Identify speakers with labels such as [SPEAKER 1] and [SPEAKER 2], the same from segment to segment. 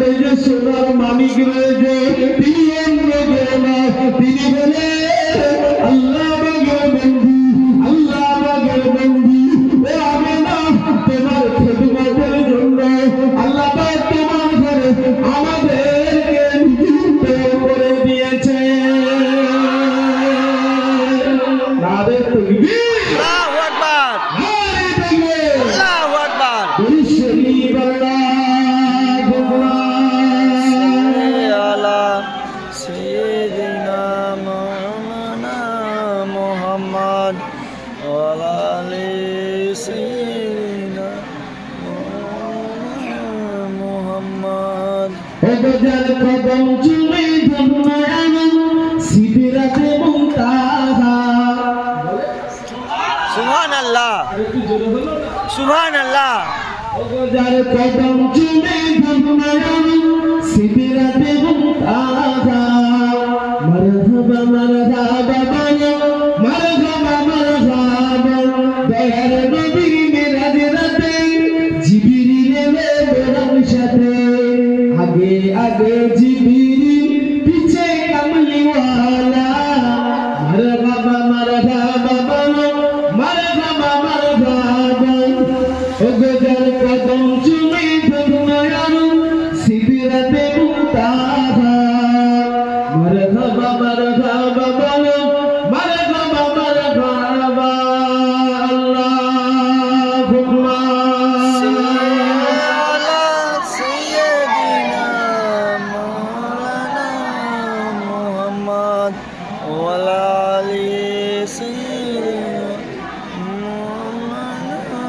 [SPEAKER 1] ঘরে যে সোনার মানিক রয়েছে তিনি অন্য কেউ না, তিনি বলে আল্লাহ বাগের বন্ধু, আল্লাহ বাগের বন্ধু। ও আমেনা, তোমার খেদমতের জন্য আল্লাহ পাক তোমার ঘরে আমাদেরকে নিযুক্ত করে দিয়েছে। নারে তাকবীর,
[SPEAKER 2] আল্লাহু আকবার,
[SPEAKER 1] নারে তাকবীর,
[SPEAKER 2] আল্লাহু আকবার।
[SPEAKER 1] শরীফ আল্লাহুম্মা
[SPEAKER 2] আলা সাইয়্যিদিনা মাওলানা মুহাম্মদ ওয়া আলা আলি সাইয়্যিদিনা মাওলানা মুহাম্মদ।
[SPEAKER 1] ওগজার কদম চুমে ধন্যয়ান সিদরাতে মুনতাহা।
[SPEAKER 2] সুবহানাল্লাহ, সুবহানাল্লাহ।
[SPEAKER 1] ওগজার কদম চুমে ধন্যয়ান সিদরাতে মুনতাহা। মারহাবা মারহাবা বলো, মারহাবা মারহাবা। দয়ার নবীর মেরাজ রাতে জিবরিল এলো বোরার সাথে। আগে আগে জিবরিল পিছে কামলিওয়ালা। মারহাবা মারহাবা বলো, মারহাবা মারহাবা। ওগজার কদম চুমে ধন্যয়ান সিদরাতে মুনতাহা। মারহাবা মারহাবা বলো, মারহাবা মারহাবা। আল্লাহুম্মা
[SPEAKER 2] আলা সাইয়্যিদিনা মাওলানা মুহাম্মদ ওয়া আলা আলি সাইয়্যিদিনা মাওলানা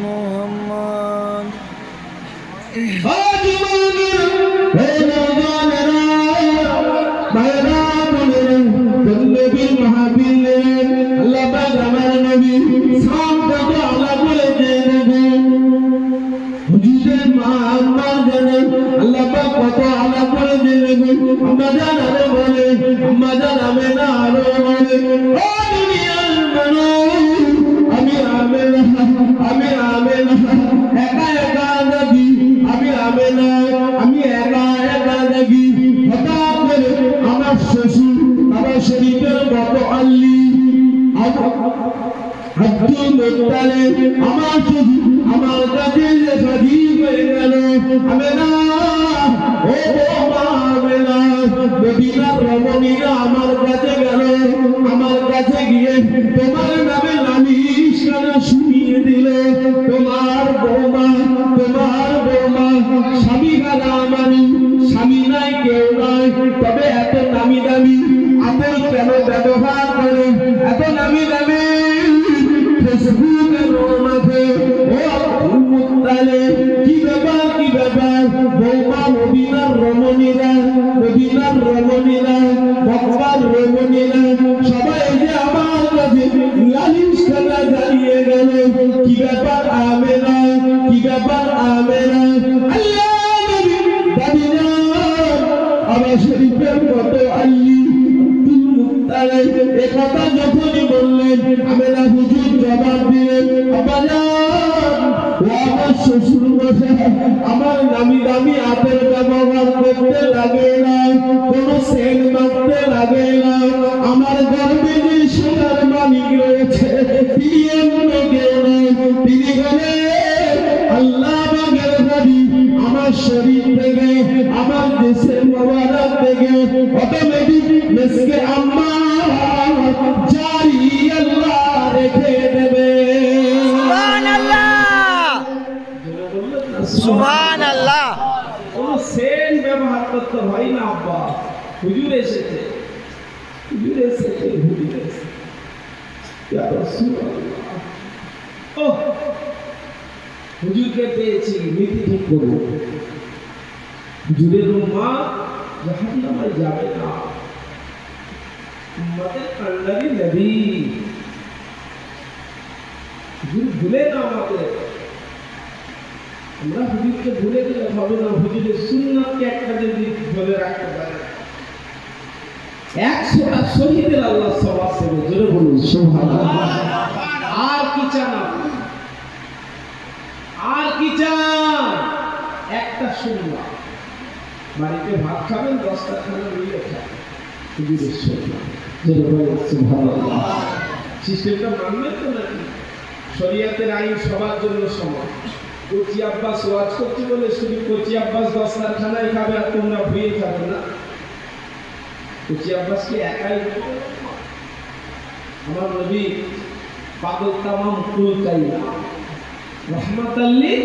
[SPEAKER 2] মুহাম্মদ। শরীফের মতো আল্লি আব্দুল মুত্তালিব আমার শুধু আমার কাছে সাজি হয়ে গেল। আমেনা, ও মা আমেনা, মদিনার রমণীরা আমার কাছে গেল। আমার কাছে গিয়ে তোমার নামে নালিশ গান শুনিয়ে দিল। তোমার বৌমা, তোমার বৌমা স্বামী গানা আমারই, স্বামী নাই কেউ নাই। তবে এত নামি দামি আপেল কেন ব্যবহার করে? এত নামি দামি ফেসবুকের মাঝে ও আব্দুল মুত্তালিব, কি ব্যাপার কি ব্যাপার? বৌমা মদিনার রমণীরা, মদিনার রমণীরা, মক্কার রমণীরা সবাই যে আমার কাছে লালিশ খানা জ্বালিয়ে গেল। কি ব্যাপার আমেনা, কি ব্যাপার আমেনা? আল্লাহ নবী দাদিনা আমার শরীফের মতো আল্লি আব্দুল মুত্তালিব একথা যখনই বললেন, আমেনা হুজুর জবাব দিলেন, আব্বাজান ও আমার শ্বশুর মশাই আমার নামি দামি আপেল ব্যবহার করতে লাগে না, কোনো সেন মারতে লাগে না। আমার গর্বে যে সোনার মালিক রয়েছে তিনি অন্য কেউ নয়, তিনি বলে আল্লাহ বাগের বাড়ি আমার শরীর থেকে, আমার দেশের মোবারক থেকে অটোমেটিক মেসকে আম্মা জারি আল্লাহ রেখে দেবে। সুবহানাল্লাহ।
[SPEAKER 1] কোনো সেন ব্যবহার করতে হয় না। আব্বা হুজুর এসেছে, হুজুর এসেছে, হুজুর এসেছে। ইয়া রাসূলুল্লাহ, ও হুজুরকে পেয়েছি, নীতি ঠিক করব। হুজুরের মা জাহান্নামে যাবে না, উম্মতের কান্ডারি নবী। হুজুর ভুলে না আমাদের, আমরা হুজুরকে ভুলে গেলে হবে না। হুজুরের সুন্নাতকে একটা যদি ধরে রাখতে পারে 100টা শহীদের আল্লাহ সওয়াব দেবে। জোরে বলুন সুবহানাল্লাহ। আর কি চান, আর কি চান? একটা সুন্নাত
[SPEAKER 2] বাড়িতে ভাত খাবেন 10টা খানা মিলে খাবেন সিস্টেমটা মানবেন তো নাকি? শরিয়াতের আইন সবার জন্য সমান। কচি আব্বাস ওয়াজ করছে বলে শুধু কচি আব্বাস 10টার খানায় খাবে আর তোমরা ভুয়ে খাবে না? কচি আব্বাস কি একাই? আমার নবী পাগল তামাম কুল কাইলা রহমাতাল লিল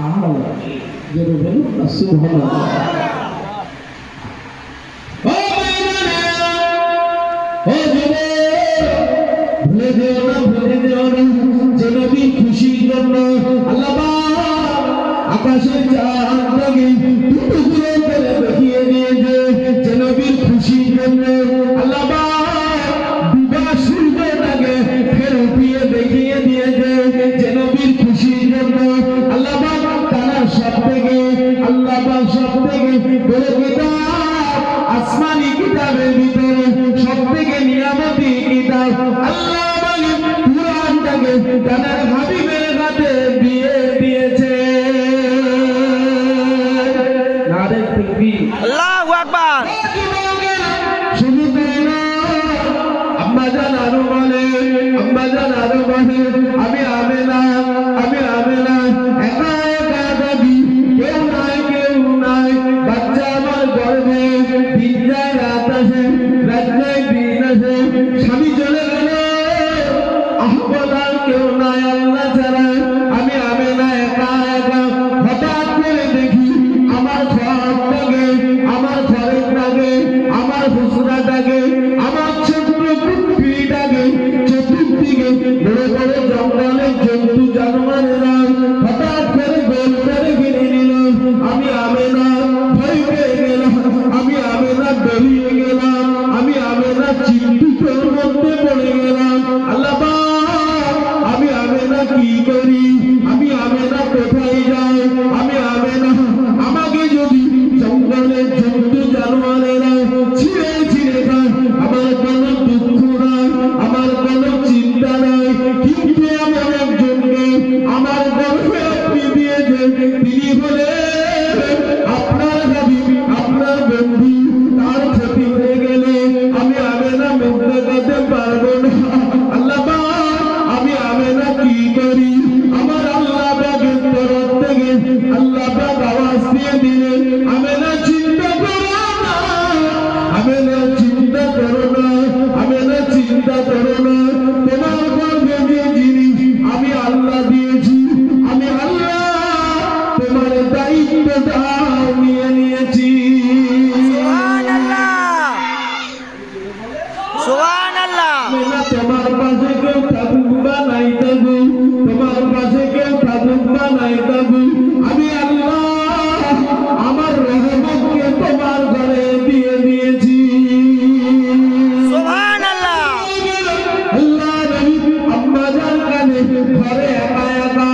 [SPEAKER 2] আলামিন। জোরে বলুন সুবহানাল্লাহ। খুশির জন্য আল্লাহ আকাশের চাঁদকে টুকরো করে দেখিয়ে দিয়েছে। যে নবীর খুশির জন্য আল্লাহ ডুবা সূর্যটাকে ফের উঠিয়ে দেখিয়ে দিয়েছে। যে নবীর খুশির জন্য আল্লাহ তারা সব থেকে বড় কিতাব আসমানি কিতাবের ভিতরে সব থেকে নিয়ামতি কিতাব আল্লাহ কুরআনটাকে তার হাবিবের হাতে দিয়ে দিয়েছে। নারে তাকবীর, আল্লাহু আকবার। শুধু তাই না, আম্মা জান আরো বলে আমি আমেনা একা একা দাবি, কেউ নাই বাচ্চা আমার গর্ভে, দিন যায় রাত আসে, রাত যায় দিন আসে, স্বামী চলে গেল, আহ্বান কেউ নাই আল্লাহ ছাড়া, আমি আমেনা একা হঠাৎ করে দেখি আমার ঘরটাকে, আমার ঘরেরটাকে, আমার হুসরাটাকে, আমার ছোট্ট পুত্রীটাকে চতুর্দিকে বড় বড় জঙ্গলের জন্তু জানোয়ারেরা হঠাৎ করে গোল করে ঘিরে নিল। আমি আমেনা ভয় পেয়ে গেলাম, আমি আমেনা বেরিয়ে গেলাম, আমি আমেনা চিন্তিতের মধ্যে পড়ে গেলাম। আল্লাহ আমি আমেনা কি করি, আমি আমেনা কোথায় যাই, আমি আমেনা আমাকে যদি জঙ্গলের জন্তু জানোয়ারেরা ছিঁড়ে খায় আমার কোনো দুঃখ নাই, আমার কোনো চিন্তা নাই। কিন্তু এমন একজনকে আমার গর্ভে আপনি দিয়েছেন, তিনি হলেন আপনার হাবিব, আপনার বন্ধু। তার ক্ষতি হয়ে গেলে আমি আমেনা মুক্ত করতে পারবো না। আল্লাহ আমি আমেনা কি করি? আমার আল্লাহ পাকের তরফ থেকে আল্লাহ পাক আওয়াজ দিয়ে দিলেন, আমেনা চিন্তা করো না, আমেনা চিন্তা করো না, আমেনা চিন্তা করো না। তোমার গর্ভে যে জিনিস আমি আল্লাহ দিয়েছি, আমি আল্লাহ তোমার দায়িত্বটা নিয়ে নিয়েছি। তোমার পাশে কেউ থাকুক বা নাই থাকুক, তোমার পাশে কেউ থাকুক বা নাই থাকুক, আমি আল্লাহ আমার রহমতকে তোমার ঘরে দিয়ে দিয়েছি। আল্লাহ নবী আম্মা জান কানে ঘরে একা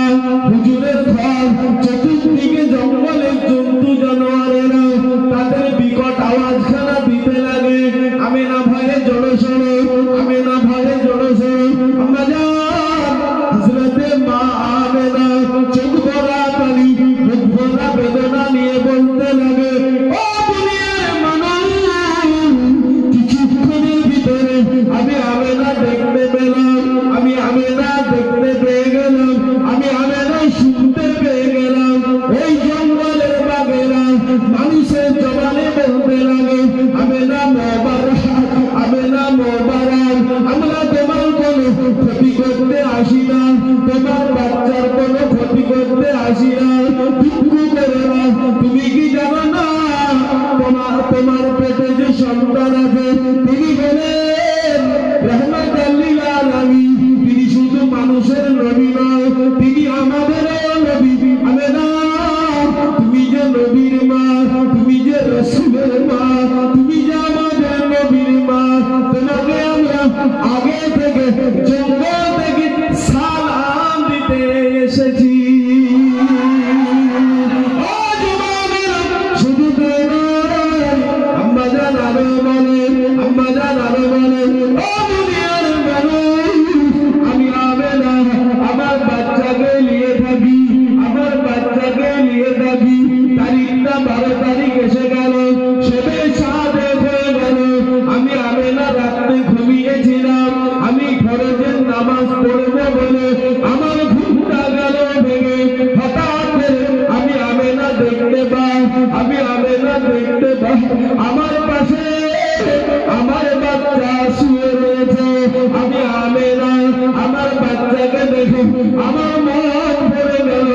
[SPEAKER 2] হুজুরের ঘর, চতুর্দিকে জঙ্গলের জন্তু জানোয়ারেরা তাদের বিকট আওয়াজখানা দিতে লাগে। আমেনা ভয়ে জড়ো সড়ো, আমেনা ভয়ে জড়ো সড়ো। আম্মা জান হযরতে মা আমেনা চোখ ভরা পানি, মুখ ভরা বেদনা নিয়ে বলতে লাগে, ও দুনিয়ার মানুষ, কিছুক্ষণের ভিতরে আমি আমেনা দেখতে পেলাম, আমি আমেনা দেখতে পেয়ে গেলাম, আমি আমেনা শুনতে পেয়ে গেলাম। ওই জঙ্গলের বাঘেরা মানুষের জবানে বলতে লাগে, আমেনা মোবারক, আমেনা মোবারক, আমরা তোমার কোনো ক্ষতি করতে আসি না, তোমার বাচ্চার কোনো ক্ষতি করতে আসি না, দুঃখ করো না। তুমি কি জানো না তোমার পেটে যে সন্তান আছে তিনি হলেন রহমাতাল লিল আলামিন। তিনি শুধু মানুষের নবী নয়, তিনি আমাদেরও নবী। আমেনা তুমি যে নবীর মা, তুমি যে রাসূলের মা, তুমি যে আমাদের নবীর মা, তোমাকে আমরা আগে থেকে জঙ্গল থেকে সালাম দিতে এসেছি। শুধু তাই নয়, আম্মা জান আরো বলেন, ও দুনিয়ার মানুষ, আমি আমেনা আমি আমেনা দেখতে পাই আমার পাশে আমার বাচ্চা শুয়ে রয়েছে। আমি আমেনা আমার বাচ্চাকে দেখে আমার মন ভরে গেল,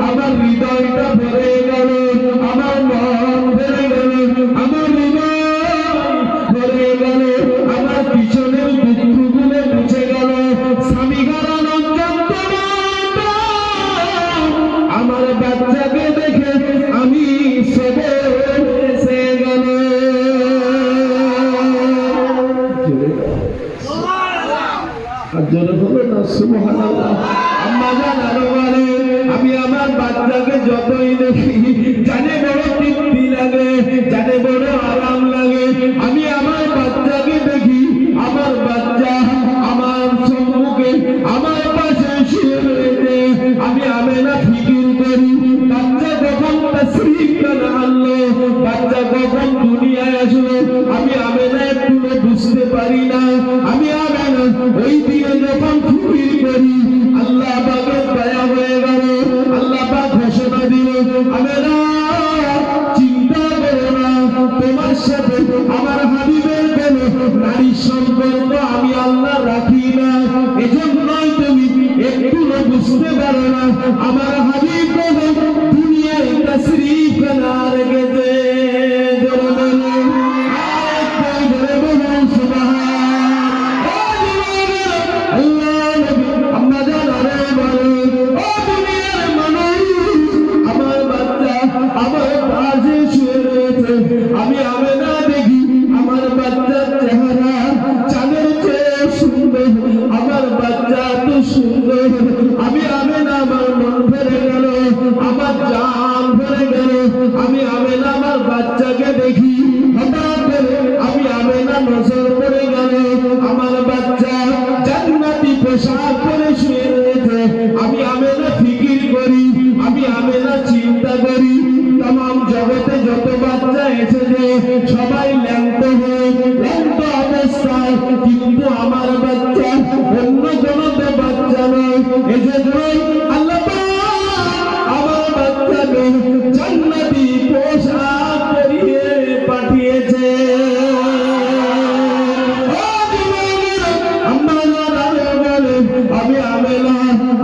[SPEAKER 2] আমার হৃদয়টা ভরে গেল, আমার মন ভরে গেল, আমার হৃদয় ভরে গেল, আমার পিছনের দুঃখগুলো মুছে গেল। স্বামী হারানো যন্ত্রণা আমার বাচ্চাকে দেখে আমি সবে এসে গেল। আমি আমার বাচ্চাকে যতই দেখি জানে বড় তৃপ্তি লাগে, জানে বড় আরাম লাগে। আমি আমার বাচ্চাকে দেখি আমার বাচ্চা আমার সম্মুখে আমার পাশে শুয়ে রয়েছে। আমি আমেনা ফিকির করি বাচ্চা কখন তাশরীফ আনলো, বাচ্চা কখন দুনিয়ায় আসলো। আমি আমেনা একটু বুঝতে পারি না। আমি আমেনা ওই দিনে যখন ফিকির করি আল্লাহ পাকের দয়া হয়ে গেল। আল্লাহ পাক ঘোষণা দিল, আমেনা চিন্তা করো না, তোমার সাথে আমার হাবিবের কোনো নারীর সম্পর্ক আমি আল্লাহ রাখি না। এজন্যই তুমি একটু বুঝতে পারো না আমার হাবিব দুনিয়ায় তাশরীফ না রেখেছে। আমি আমেনা দেখি আমার বাচ্চার চেহারা চাঁদের চেয়ে সুন্দর, আমার বাচ্চা এত সুন্দর। আমি আমেনা আমার মন ভরে গেল, আমার জান ভরে গেল। আমি আমেনা আমার বাচ্চাকে দেখি, হঠাৎ করে আমি আমেনা নজর পড়ে গেল আমার বাচ্চা জান্নাতি পোশাক পরে শুয়ে রয়েছে। আমি আমেনা ফিকির করি, আমি আমেনা চিন্তা করি तमाम जगते যত বাচ্চা এসেছে সবাই ল্যাংট হয়ে ল্যাংট অবস্থায়, কিন্তু আমার বাচ্চা অন্য কোনো বাচ্চা নয়। এজন্যই আল্লাহ আমার বাচ্চাকে জান্নাতি পোশাক পরিয়ে পাঠিয়েছে। আমি আমেনা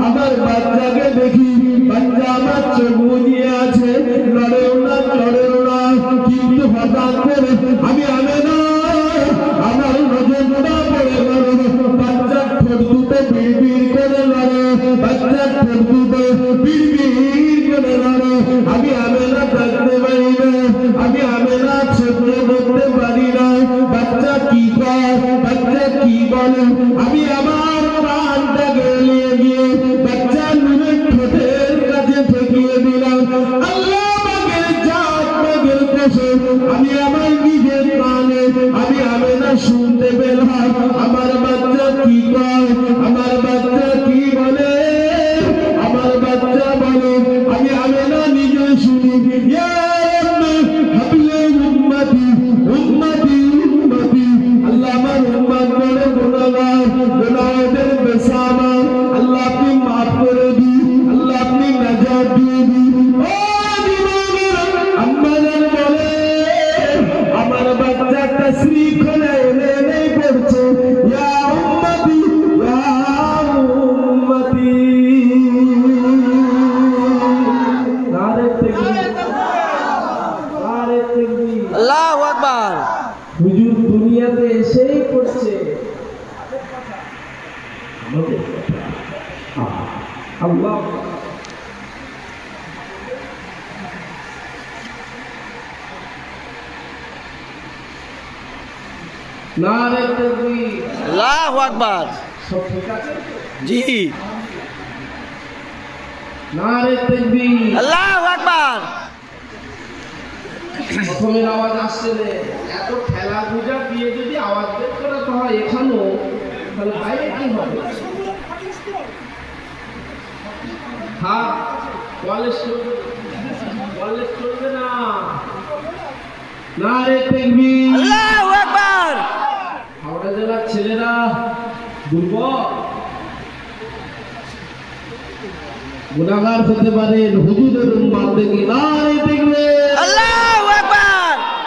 [SPEAKER 2] আমার বাচ্চাকে দেখি, বাচ্চা আমার চোখ বুঝিয়ে আছে, লড়েও না চড়েও না, কিন্তু হঠাৎ করে আমি আমেনা আমার নজরটা পড়ে গেল। বাচ্চার ঠোঁট দুটো বিড়বিড় করে লড়ে, বাচ্চার ঠোঁট দুটো বিড়বিড় করে লড়ে। আমি আমেনা থাকতে পারি না, আমি আমেনা সহ্য করতে পারি না। বাচ্চা কি কয়, বাচ্চা কি বলে, আমি আমার প্রাণটাকে নিয়ে গিয়ে বাচ্চা নুনের ঠোঁটের কাছে ঠেকিয়ে দিলাম। আল্লাহ পাকের জাত পাকের কসম, আমি আমার নিজের কানে আমি আমেনা শুনতে পেলাম আমার বাচ্চা কি কয়, আমার বাচ্চা কি বলে, আমার বাচ্চা বলে। আমি আমেনা নিজে শুনি, ইয়া রাব্বি হাবলি উম্মতি উম্মতি উম্মতি। আল্লাহ আমার উম্মত বড় গুনাহগার, গুনাহদের বেসামার। আল্লাহ আপনি মাফ করে দিন, আল্লাহ আপনি নাজাত দিয়ে দিন। ও দিনের আম্মা জান বলে আমার বাচ্চা তাশরীফ খানে এনে পড়ছে, ইয়া উম্মতি ইয়া উম্মতি। নারে তাকবীর, নারে তাকবীর,
[SPEAKER 3] আল্লাহু আকবার।
[SPEAKER 2] হুজুর দুনিয়াতে এসেই পড়ছে আমাদের আল্লাহ। নারে তাকবীর,
[SPEAKER 3] আল্লাহু আকবার।
[SPEAKER 2] সব ঠিক আছে
[SPEAKER 3] জি,
[SPEAKER 2] নারে তাকবীর,
[SPEAKER 3] আল্লাহু আকবার।
[SPEAKER 2] প্রথমের আওয়াজ আসছে রে, এত ঠেলা পূজা দিয়ে যদি আওয়াজ বের করাতে হয় এখানেও, তাহলে বাইরে কি হবে? হ্যাঁ, কলেজ চলবে না। নারে তাকবীর,
[SPEAKER 3] আল্লাহু আকবার।
[SPEAKER 2] হাওড়া জেলার ছেলেরা দুর্বল, গুনাহগার হতে পারে, হুজুরের উম্মত দেখি। নারে তাকবীর,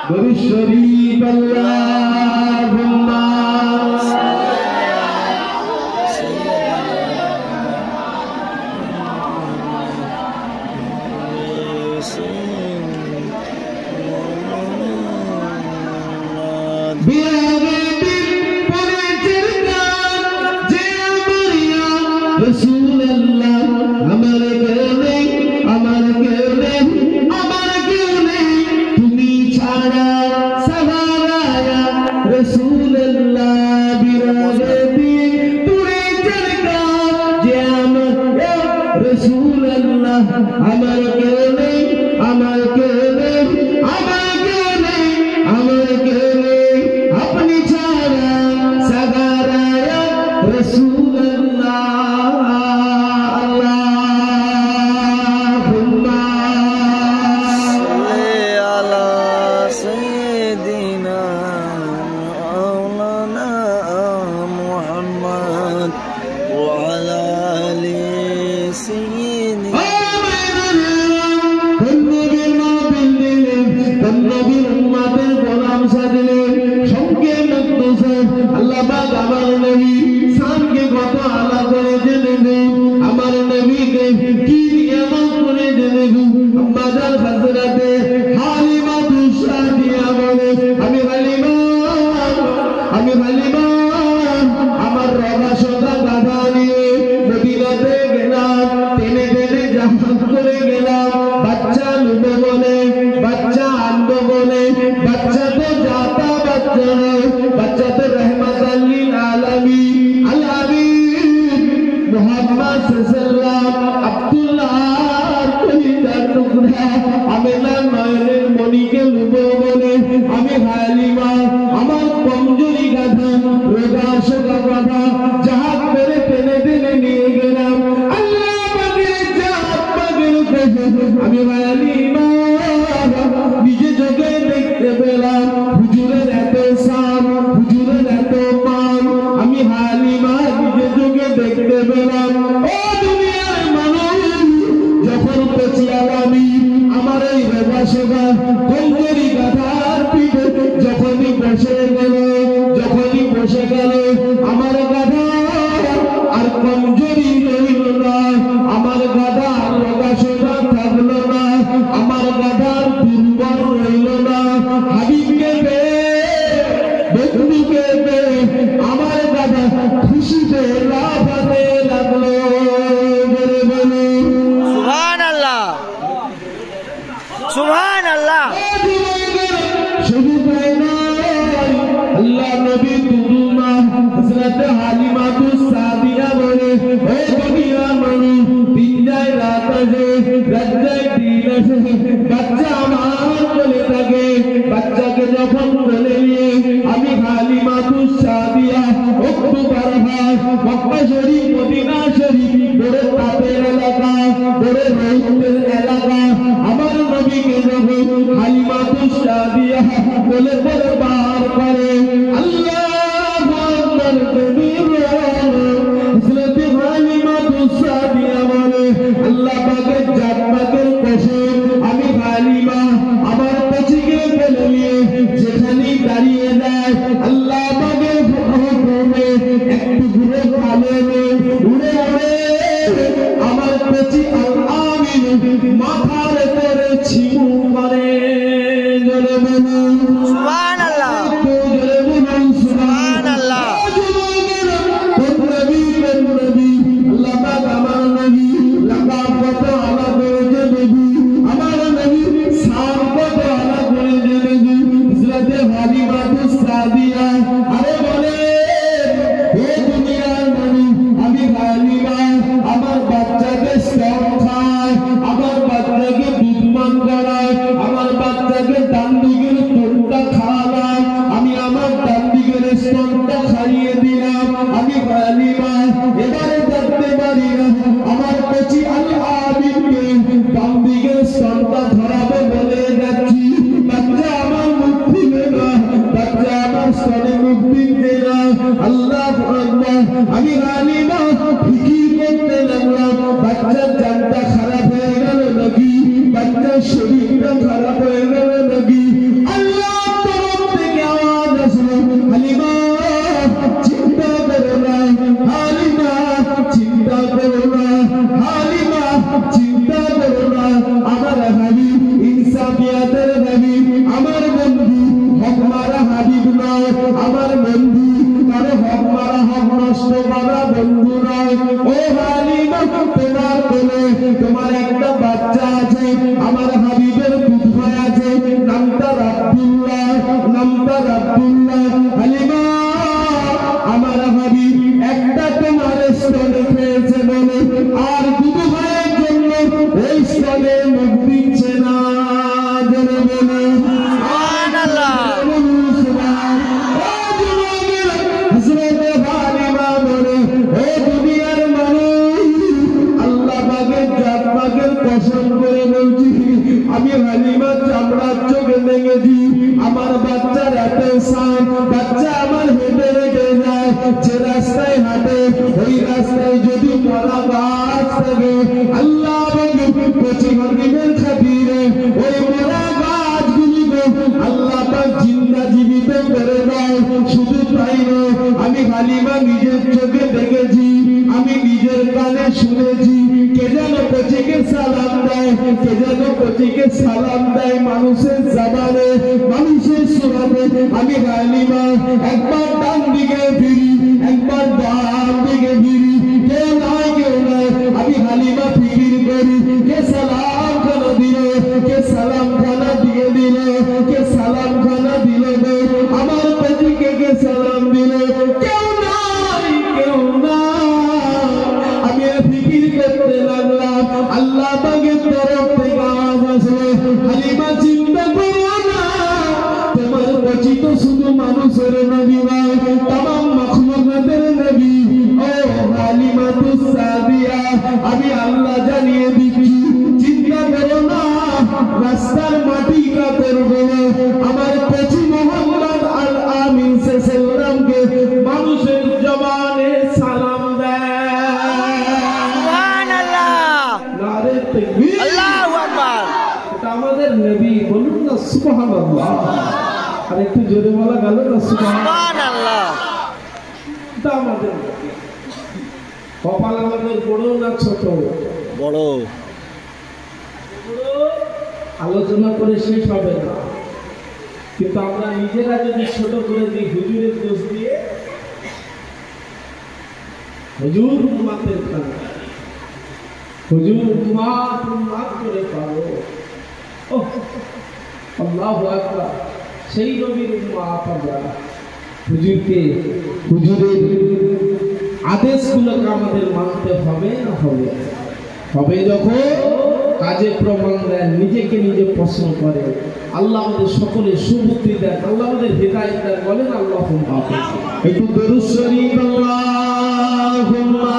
[SPEAKER 2] দরুদ শরীফ আল্লাহুম্মা Rasulullah, আমার কেউ নেই, আমার কেউ নেই, আমার কেউ নেই, তুমি ছাড়া সাহারায়া Rasulullah বিরাগতি তুই চলকা যে আমার Rasulullah, আমার কেউ নেই, আমার কেউ নেই, আমার কেউ নেই, আমার কেউ নেই, আপনি ছাড়া সাহারায়া Rasulullah. শরীরটা খারাপ হয়ে গেল নাকি আল্লাহ রাতে সান বাচ্চা আমার হেঁটে হেঁটে যায় যে রাস্তায় হাঁটে ওই রাস্তায় যদি মরা গাছ থাকে আল্লাহ কচি মাগরিবের খাতিরে ওই মরা গাছগুলিকে আল্লাহ পাক জিন্দা জীবিত করে দেয়। শুধু তাই নয়, আমি হালিমা নিজের চোখে দেখেছি, আমি নিজের কানে শুনেছি, কে যেন কচিকে সালাম দেয়, কে যেন কচিকে সালাম দেয় মানুষের জবানে, মানুষের সুরাতে। আমি হালিমা একবার ডান দিকে ফিরি, একবার ডান দিকে ফিরি, কেউ নয় কেউ নয়। আমি হালিমা ফিকির করি কে সালাম খানা দিল, কে সালাম খানা দিয়ে দিল, কে সালাম খানা দিল গো আমার কচিকে, কে সালাম দিল, কেউ নাই কেউ নাই। আমি ফিকির করতে লাগলাম, আল্লাহ পাকের তরফ থেকে আওয়াজ আসলো, হালিমা চিন্তা করো না, তোমার কচি তো শুধু মানুষের নবী নয়, তামাম মাখলুকাতের নবী। ও হালিমা তুস সাদিয়া, আমি আল্লাহ জানিয়ে দিচ্ছি, চিন্তা করো না, রাস্তার মাটি কাপড় গুলো আমার কচি মোহাম্মদ আল আমিন সাল্লামকে মানুষের জবানে সালাম দেয়।
[SPEAKER 3] সুবহানাল্লাহ,
[SPEAKER 2] নারে তাকবীর,
[SPEAKER 3] আল্লাহু আকবার।
[SPEAKER 2] এটা আমাদের নবী, বলুন না সুবহানাল্লাহ। আর একটু জোরে বলা গেল না
[SPEAKER 3] সুবহানাল্লাহ।
[SPEAKER 2] এটা আমাদের নবী। কপাল আমাদের বড় না ছোট?
[SPEAKER 3] বড়।
[SPEAKER 2] আলোচনা করে শেষ হবে না, কিন্তু আমরা নিজেরা যদি ছোট করে দিই হুজুরের দোষ দিয়ে, হুজুর উম্মতের খানা, হুজুর উম্মাত করে পাবো। ওহ আল্লাহু আকবার, সেই নবীর উম্মাত আমরা। হুজুরের আদেশগুলোকে আমাদের মানতে হবে না হবে? হবে যখন কাজে প্রমাণ দেন, নিজেকে নিজে প্রশ্ন করে। আল্লাহ আমাদের সকলে সুবুদ্ধি দেন, আল্লাহ আমাদের হিদায়াত দেন। বলেন আল্লাহুম্মা আমিন। একটু দরুদ শরীফ আল্লাহুম্মা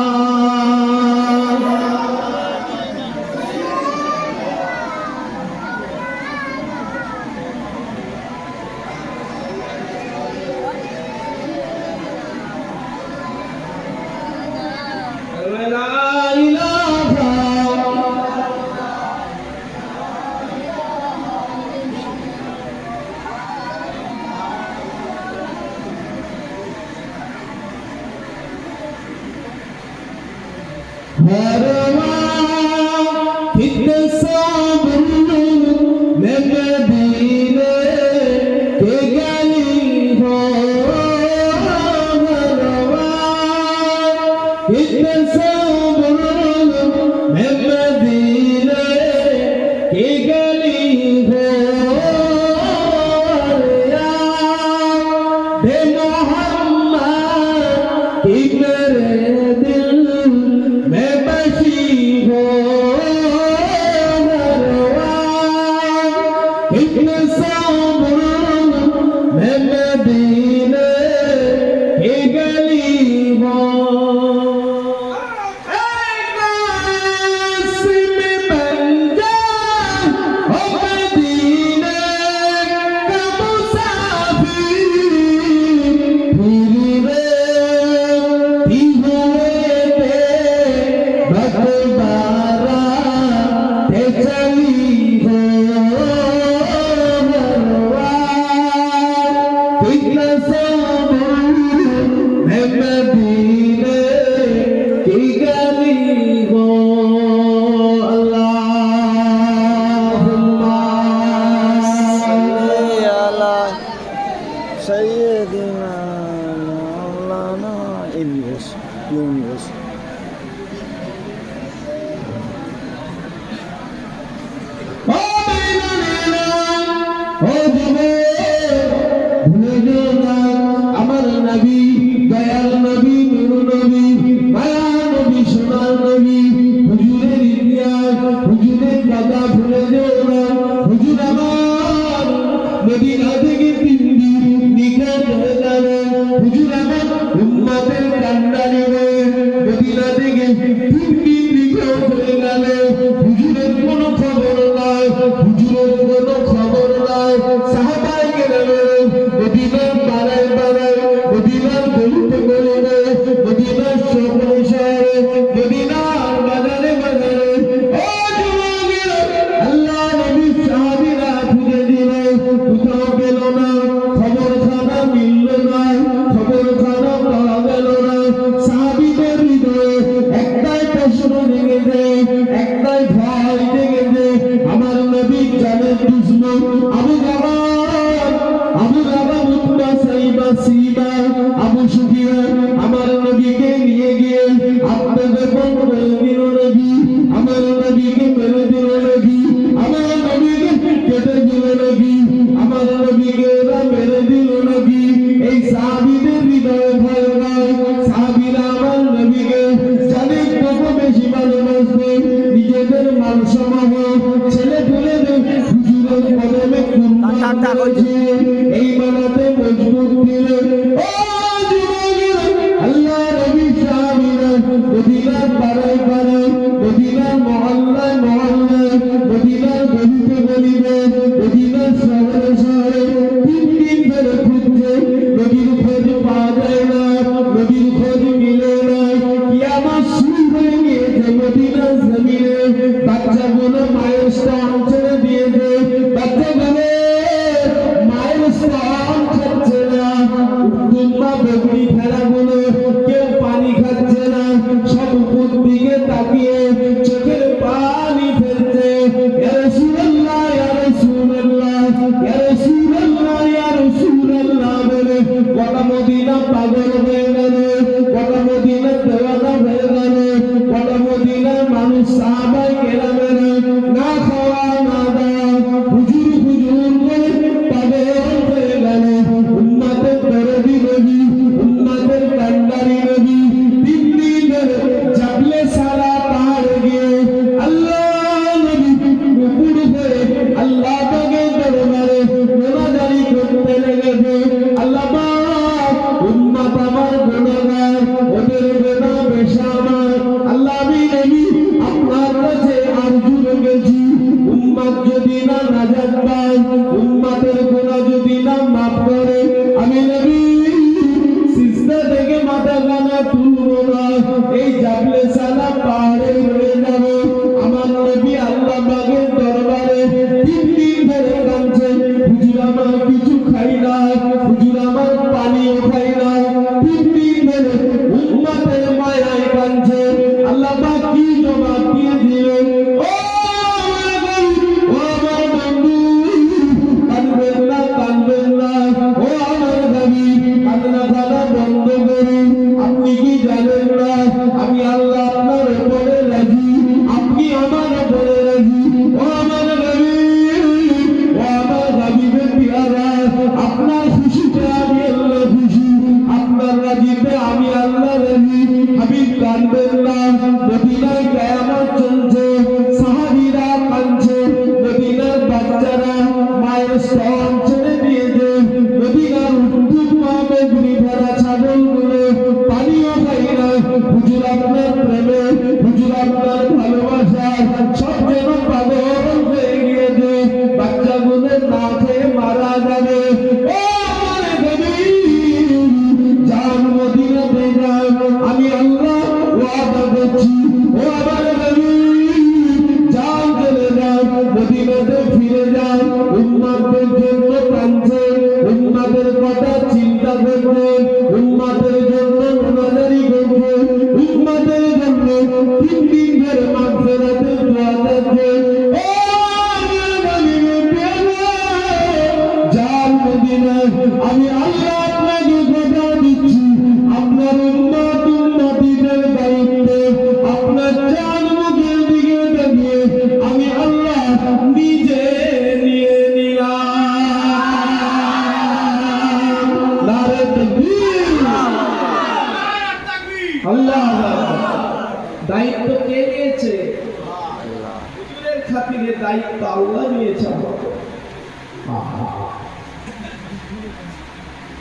[SPEAKER 2] আবু জামাল আবু জামাল মুত্তা সাইবা সিবা আবু সুফিয়ান আমার নবীকে নিয়ে গিয়ে আপনাদের বন্ধ করে দিল নবী আমার নবীকে মেরে দিল নবী আমার নবীকে কেটে দিল নবী আমার নবীকে মেরে দিল নবী এই সাহাবীদের হৃদয়ে ভয় নাই সাহাবীরা আমার নবীকে জানে কত বেশি ভালোবাসবে নিজেদের মান সমাহ ছেলে পুলেদের হুজুরের কদমে কুরবান করেছে এই মানাতে মজবুত দিলেন ও যুবকেরা আল্লাহ নবী সাহাবীরা মদিনার পাড়ায় পাড়ায় মদিনার মহল্লায় মহল্লায় মদিনার গলিতে গলিতে মদিনার শহরে শহরে তিন দিন ধরে খুঁজছে নবীর খোঁজ পাওয়া যায় না নবীর খোঁজ মিলে না কিয়ামত শুরু হয়ে গিয়েছে মদিনার জমিনে বাচ্চাগুলো মায়ের স্তন ছেড়ে দিয়েছে বাচ্চাগুলো মায়ের স্তন খাচ্ছে না দুম্বা বেগুনি ভেড়াগুলো কেউ পানি খাচ্ছে না সব উপর দিকে তাকিয়ে চোখের পানি ফেলছে ইয়া রাসূলুল্লাহ ইয়া রাসূলুল্লাহ ইয়া রাসূলুল্লাহ ইয়া রাসূলুল্লাহ বলে গোটা মদিনা পাগল হয়ে গেল গোটা মদিনা দেওয়ানা হয়ে গেল গোটা মদিনার মানুষ সাহাবায়ে কেরামেরা না খাওয়া না দাওয়া হুজুর হুজুর করে পাগল হয়ে গেল উম্মতের দরদি নবী উম্মতের কান্ডারি নবী তিন দিন ধরে চাপলে সারা পাহাড়ে গিয়ে আল্লাহ নবী উপর হয়ে আল্লাহ পাকের দরবারে মোনাজারি করতে লেগেছে আল্লাহ পাক উম্মত আমার গুনাহগার ওদের গুনাহ বেশামার আল্লাহ আমি নবী আপনার কাছে আরজু রেখেছি উম্মত যদি না নাজাত পায় উম্মতের গুনাহ যদি না মাফ করে আমি নবী সিজদা থেকে মাথা গানা তুলবো না এই জাবলে সালা পাহাড়ে রয়ে যাবো আমার নবী আল্লাহ পাকের দরবারে তিন দিন ধরে কাঁদছেন হুজুর আমার কিছু খাই না হুজুর আমার পানিও খাই না তিন দিন ধরে উম্মতের মায়ায় কাঁদছে আল্লাহ পাক কি জবাব দিয়ে দিলেন ও আমার বন্ধু ও আমার বন্ধু কাঁদবেন না ও আমার নবী কান্না করা বন্ধ করুন আপনি কি জানেন না আমি আল্লাহ আপনার উপরে রাজি আপনি আমার উপরে রাজি ও আমার নবী ও আমার হাবিবের পিয়ারা আপনার খুশিতে আমি আল্লাহ খুশি আপনার রাজিতে আমি আল্লাহ রাজি হাবিব কাঁদবেন না মদিনায় কিয়ামত চলছে সাহাবীরা কাঁদছে মদিনার বাচ্চারা মায়ের স্তন ছেড়ে দিয়েছে মদিনার উম্মা বেগুনি ভরা ছাগলগুলো পানিও খাই না হুজুর আপনার প্রেমে হুজুর আপনার ভালোবাসা সব যেন পাগল হয়ে গিয়েছে বাচ্চাগুলো না খেয়ে মারা যাবে ও আমার নবী জান মদিনাতে যান আমি আল্লাহ ওয়াদা করছি ও আমার নবী যান চলে যান মদিনাতে ফিরে যান উম্মতের জন্য কাঁদছে উম্মতের কথা চিন্তা করবে উম্মতের জন্য মোনাজারি করবে উম্মতের জন্য তিন দিন ধরে মাগফিরাতের দোয়া করবে ও আমার নবীর প্রেমে যান মদিনায় আমি আল্লাহ আপনাকে কথা দিচ্ছি আপনার উম্মতিদের দায়িত্বে আপনার জান মুখের দিকে তাকিয়ে আমি আল্লাহ নিজে নিয়ে নিলাম নারে তাকবীর আল্লাহ দায়িত্ব কে নিয়েছে হুজুরের খাতিরে দায়িত্ব আল্লাহ নিয়েছে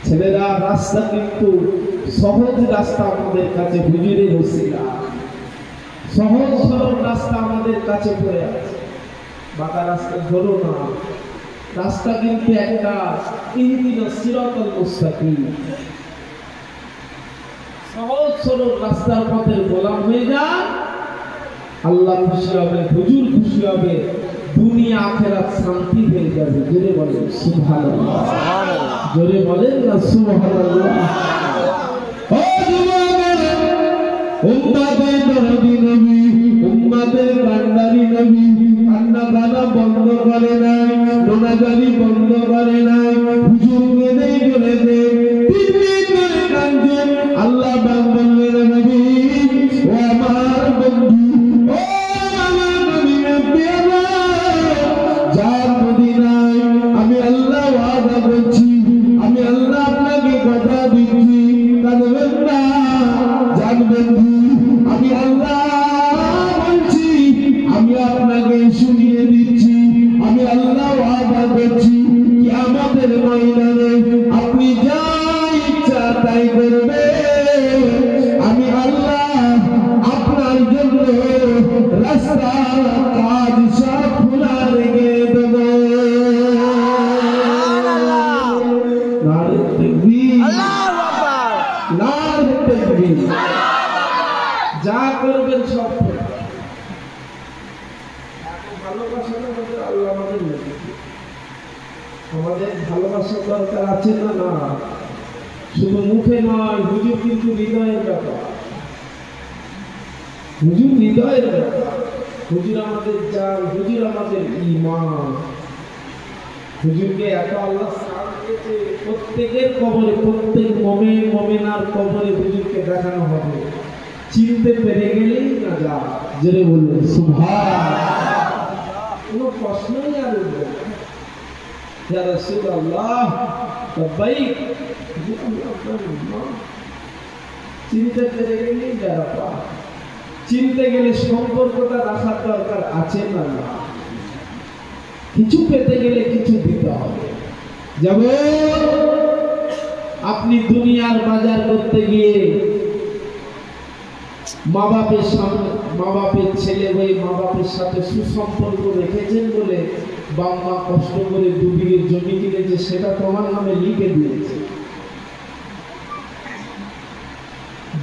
[SPEAKER 2] ছেলেরা রাস্তা কিন্তু সহজ রাস্তা আমাদের কাছে হুজুরের ওসিলা সহজ সরল রাস্তা আমাদের কাছে পড়ে আছে বাঁকা রাস্তা ধরো না রাস্তা কিন্তু একটা ইহদিনাস সিরাতাল মুস্তাকিম সহজ সরল রাস্তার পথের গোলাম হয়ে যান আল্লাহ খুশি হবে হুজুর খুশি হবে দুনিয়া আখিরাত শান্তি হয়ে যাবে জোরে বলেন সুবহানাল্লাহ জোরে বলেন না সুবহানাল্লাহ ও যুবকেরা উম্মতের দরদি নবী উম্মতের কান্ডারি নবী কান্না খানা বন্ধ করে নাই, নোনাগালি বন্ধ করে নাই, হুজুরকে নেই করে দে, 3 দিন ধরে কাঁদছে। আল্লাহ পাক বললেন নবী, ও আমার বন্ধু, ও আমার নবীর পেয়ারা, যার মদিনায় আমি আল্লাহ ওয়াদা করছি, আমি আল্লাহ আপনাকে কথা দিচ্ছি, কাঁদবেন না, জানবেন আমি আল্লাহ বলছি, আমি আপনাকে শুনিয়ে দিচ্ছি, আমি আল্লাহ ওয়াদা করছি কিয়ামতের ময়দানে আপনি যা ইচ্ছা তাই করবে, আমি আল্লাহ আপনার জন্য রাস্তা কাজ সব খোলা রেখে দেব। নারে তাকবীর,
[SPEAKER 3] আল্লাহু আকবার।
[SPEAKER 2] নারে তাকবীর। যা করবেন সব ভালোবাসা না বলতে আল্লাহ আমাদের নেই, আমাদের ভালোবাসার দরকার আছে না? না, শুধু মুখে নয়, হুজুর কিন্তু হৃদয়ের ব্যাপার, হুজুর হৃদয়ের ব্যাপার, হুজুর আমাদের জান, হুজুর আমাদের ঈমান। হুজুরকে এত আল্লাহ সাথ দিয়েছে, প্রত্যেকের কবরে, প্রত্যেক মুমিন মুমিনার কবরে হুজুরকে দেখানো হবে, চিনতে পেরে গেলেই না যা, জোরে বলবেন সুবহানাল্লাহ। কোনো প্রশ্নই আর উঠবে না। ইয়া রাসূলুল্লাহ লাব্বাইক, চিনতে পেরে গেলেই যারা পা, চিনতে গেলে সম্পর্কটা রাখার দরকার আছে না? না, কিছু পেতে গেলে কিছু দিতে হবে। যেমন আপনি দুনিয়ার বাজার করতে গিয়ে মা বাপের সামনে, মা বাপের ছেলে হয়ে মা বাপের সাথে সুসম্পর্ক রেখেছেন বলে বাবা কষ্ট করে 2 বিঘে জমি কিনেছে, সেটা তোমার নামে লিখে দিয়েছে।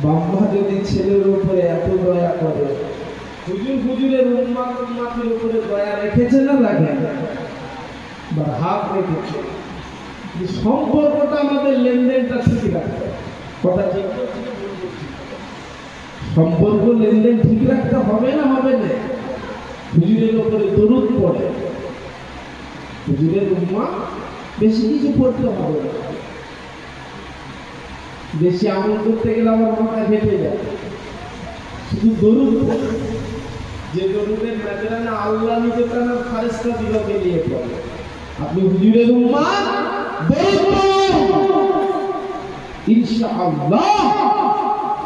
[SPEAKER 2] বাবা যদি ছেলের উপরে এত দয়া করে, হুজুরের উম্মাতের উপরে দয়া রেখেছে না রাখেন? বা হাত রেখেছে। সম্পর্কটা আমাদের লেনদেনটা ঠিক রাখতে, কথা ঠিক, সম্পর্ক লেনদেন ঠিক রাখতে হবে না? হবে না? হুজুরের উপরে দরুদ পড়ে, হুজুরের উম্মাহ বেশি কিছু পড়তে হবে না, বেশি আমল করতে গেলে আমার মাথা ঘেটে যায়, শুধু দরুদ পড়ে, যে দরুদের নাজরানা আল্লাহ নিজে তার ফারিস্তা দিলকে নিয়ে পড়ে। আপনি হুজুরের উম্মাহ দরুদ পড়ুন, ইনশাআল্লাহ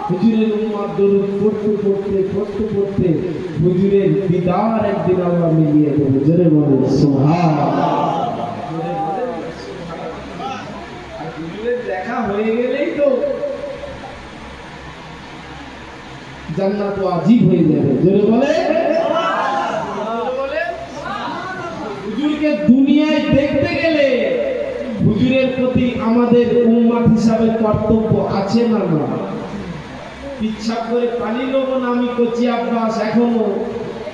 [SPEAKER 2] হুজুরের উম্মাহ দরুদ পড়তে পড়তে পড়তে পড়তে হুজুরের দিদার একদিন আল্লাহ মিলিয়ে দেবে। জোরে বলুন সুবহানাল্লাহ। আর হুজুরের দেখা হয়ে গেলেই তো জান্নাত ওয়াজিব হয়ে যাবে। জোরে বলে হুজুরকে দুনিয়ায় দেখতে গেলে হুজুরের প্রতি আমাদের উম্মাত হিসাবে কর্তব্য আছে না? না, ইচ্ছা করে পানি নেবো না, আমি কচি আব্বাস এখনো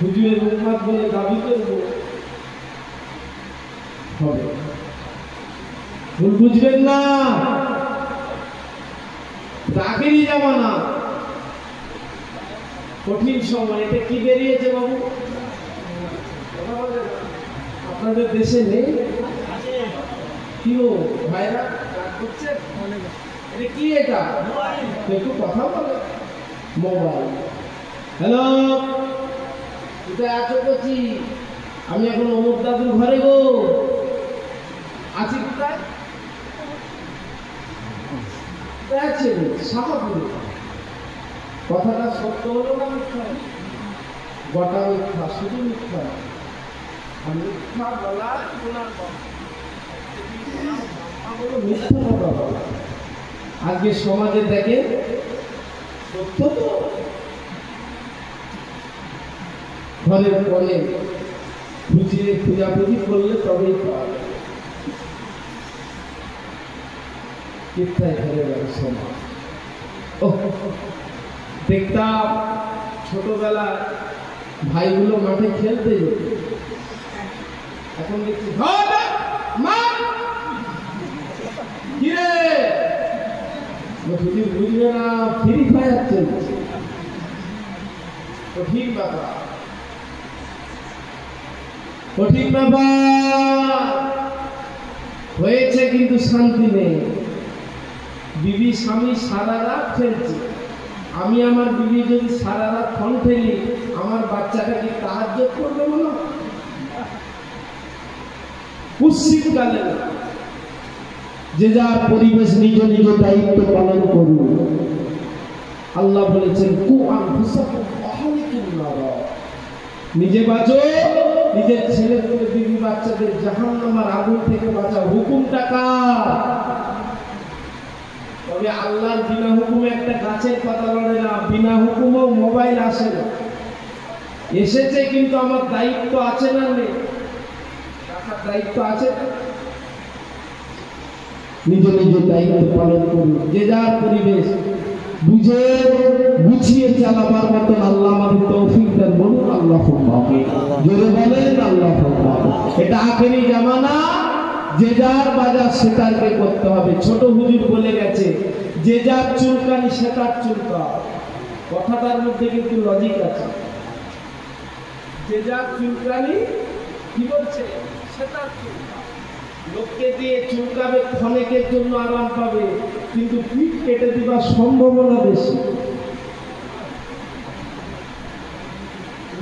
[SPEAKER 2] হুজুরের উম্মাত বলে দাবি করবো? হবে, ভুল বুঝবেন না। আখেরি জামানা, কঠিন সময়। এটা কি বেরিয়েছে বাবু? আপনাদের দেশে নেই কি? ও ভাইরা করছে, এটা কি? এটা একটু কথা বলে মোবাইল। হ্যালো, এটা এত করছি, আমি এখন অমুক দাদুর ঘরে গো আছি। কোথায় আছে? শাহাপুরে। কথাটা সত্য হলো না মিথ্যা? গোটা মিথ্যা, শুধু মিথ্যা। মিথ্যা বলা মিথ্যা কথা বলা। আজকে সমাজে দেখে সত্য তো, ঘরের কোণে খুঁজিয়ে খুঁজাখুঁজি করলে তবেই পাওয়া যায়। মিথ্যায় ঘরে গেল সমাজ। দেখতাম ছোটবেলা ভাইগুলো মাঠে খেলতে যেত, এখন দেখছি বুঝবে না, ফ্রি ফায়ার চলছে। কঠিন ব্যাপার। কঠিন ব্যাপার হয়েছে, কিন্তু শান্তি নেই। বিবি স্বামী সারা রাত খেলছে, আমি আমার বিবি যদি সারা রাত ফোন খেলি, আমার বাচ্চাটা কি তাহাজ্জুদ করবে বলো? কুৎসিতকালে না।
[SPEAKER 1] যে যার পরিবেশ নিজ নিজ দায়িত্ব পালন করুন।
[SPEAKER 2] আল্লাহ বলেছেন কু আনফুসাকুম আহলিকুম নারা, নিজে বাঁচো, নিজের ছেলে পুলে বিবি বাচ্চাদের জাহান্নামের আগুন থেকে বাঁচাও। হুকুমটা কার? তবে আল্লাহর বিনা হুকুমে একটা গাছের পাতা লড়ে না, বিনা হুকুমেও মোবাইল আসে না। এসেছে, কিন্তু আমার দায়িত্ব আছে না নেই? রাখার দায়িত্ব আছে না?
[SPEAKER 1] নিজ নিজ দায়িত্ব পালন করুন। যে যার পরিবেশ বুঝে গুছিয়ে চালাবার মতন আল্লাহ আমাদের তৌফিক দেন। বলুন আল্লাহুম্মা আমিন। জোরে বলেন আল্লাহুম্মা আমিন।
[SPEAKER 2] এটা আখেরি জামানা, যে যার বাজার সেটারকে করতে হবে। ছোট হুজুর বলে গেছে, যে যার চুলকানি সে তার চুলকা। কথাটার মধ্যে কিন্তু লজিক আছে। যে যার চুলকানি কি বলছে, সে তার চুলকা। লোককে দিয়ে চুলকাবে, ক্ষণেকের জন্য আরাম পাবে, কিন্তু পিঠ কেটে দিবার সম্ভাবনা বেশি।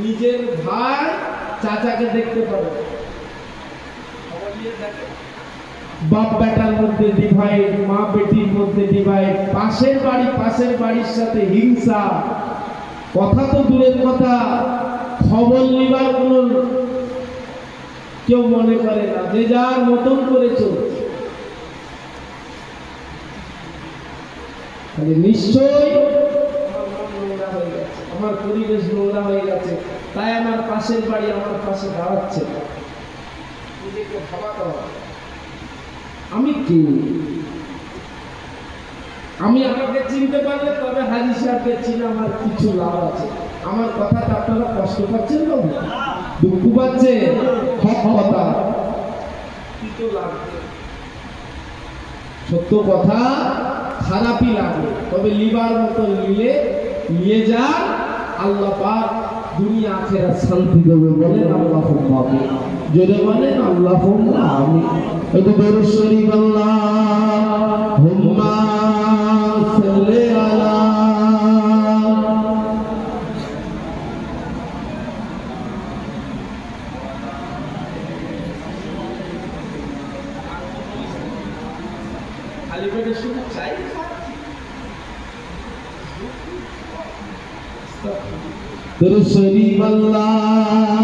[SPEAKER 2] নিজের ভাই চাচাকে দেখতে পারে, বাপ বেটার মধ্যে ডিভাইড, মা বেটির মধ্যে ডিভাইড, পাশের বাড়ির সাথে হিংসা। কথা তো দূরের কথা, খবর নিবার কোনো কেউ মনে করে না, যে যার মতন করে চলছে। নিশ্চয়ই আমার মন নোংরা হয়ে গেছে, আমার পরিবেশ নোংরা হয়ে গেছে, তাই আমার পাশের বাড়ি আমার পাশে দাঁড়াচ্ছে না। নিজেকে ভাবাতে হবে, আমি কে? আমি আমাকে চিনতে পারলে তবে হাজি সাহেবকে চিনে আমার কিছু লাভ আছে। আমার কথাটা আপনারা কষ্ট পাচ্ছেন না, দুঃখ পাচ্ছেন? কথা কিছু লাগবে, সত্য কথা খারাপই লাগে, তবে লিবার মতো নিয়ে যা, আল্লাহ পাক দুনিয়া আখিরাত শান্তি দেবে। বলেন আল্লাহুম্মা আমিন।
[SPEAKER 1] জোরে বলেন আল্লাহুম্মা আমিন। একটু দরুদ শরীফ আল্লাহুম্মা সাল্লি আলা
[SPEAKER 2] আলিবের শুধু চাই
[SPEAKER 1] দরুদ শরীফ আল্লাহুম্মা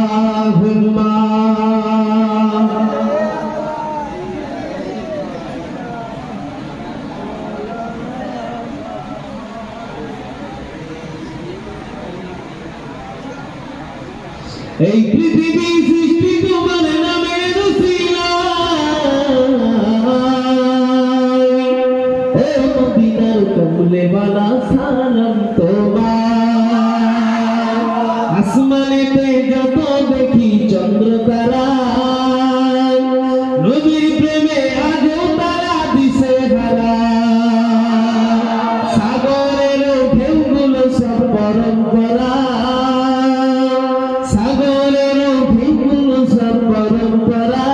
[SPEAKER 1] এই পৃথিবী সৃষ্টি তোমার নামের উসিলায়, ও মদিনার কমলে বালা সালাম তোমার। আসমানেতে যত দেখি চন্দ্র তারা, নবীর প্রেমে আজও তারা দিশে হারা। সাগরের ঢেউগুলো সব পরম্পরা, সাগরের ঢেউগুলো সব পরম্পরা।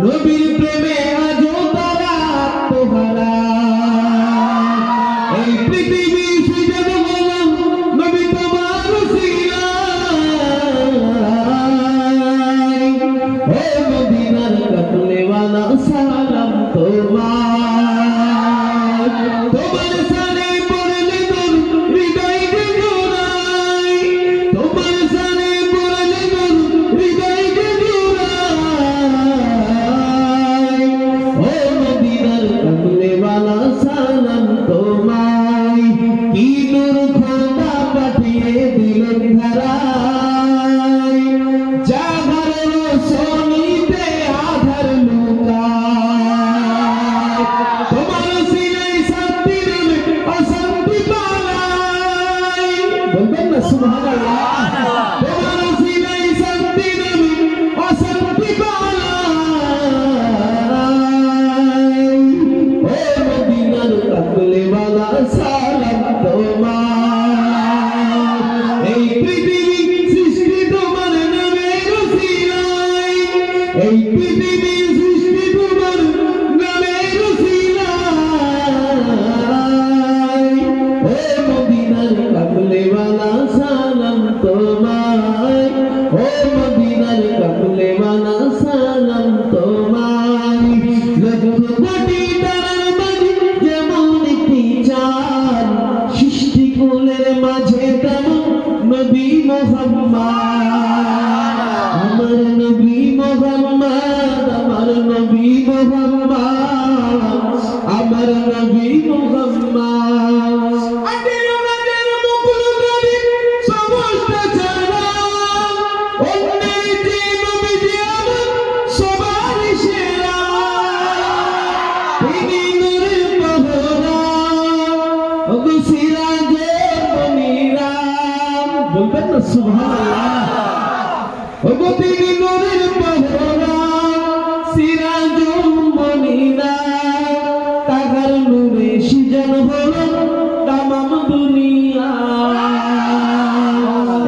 [SPEAKER 1] নবীর প্রেমে আজও তারা আত্মহারা। এই পৃথিবী সুযোগ বললাম নবী তোমার উসিলায়, ও মদিনার কামলেওয়ালা সালাম তোমার। তোমার সানে পড়লে তোর হৃদয় জোড়াই, তোমার সানে পড়লে তোর হৃদয় জোড়াই, ও মদিনার কামলেওয়ালা সালাম তোমায়। কি নূর খোদা পাঠিয়ে দিলেন ধারায়, জাগার রোশনীতে আধার লুকায়।
[SPEAKER 2] পৃথিবী সৃষ্টি তোমার নামের উসিলায় ও মদিনার কামলিওয়ালা সালাম তোমায় ও মদিনার কামলিওয়ালা সালাম তোমায় লক্ষ কোটি তারার মাঝে যেমন একটি চাঁদ সৃষ্টি কুলের মাঝে তেমন নবী মুহাম্মদ আমার নবী মুহাম্মদ আমার নবী মুহাম্মদ আমার নবী মুহাম্মদ আদির নবীর মুকুল করি সমস্ত জানা ওই যে নবী যে আমার সবার সেরা তিনি নূরের পাহারা ওগো সিরাজের মনিরা বলবেন না সুবহানাল্লাহ ওগো তিনি নূরের পাহারা সিরাজুল মনিরা তাহার নূরে সৃজন হলো তামাম দুনিয়া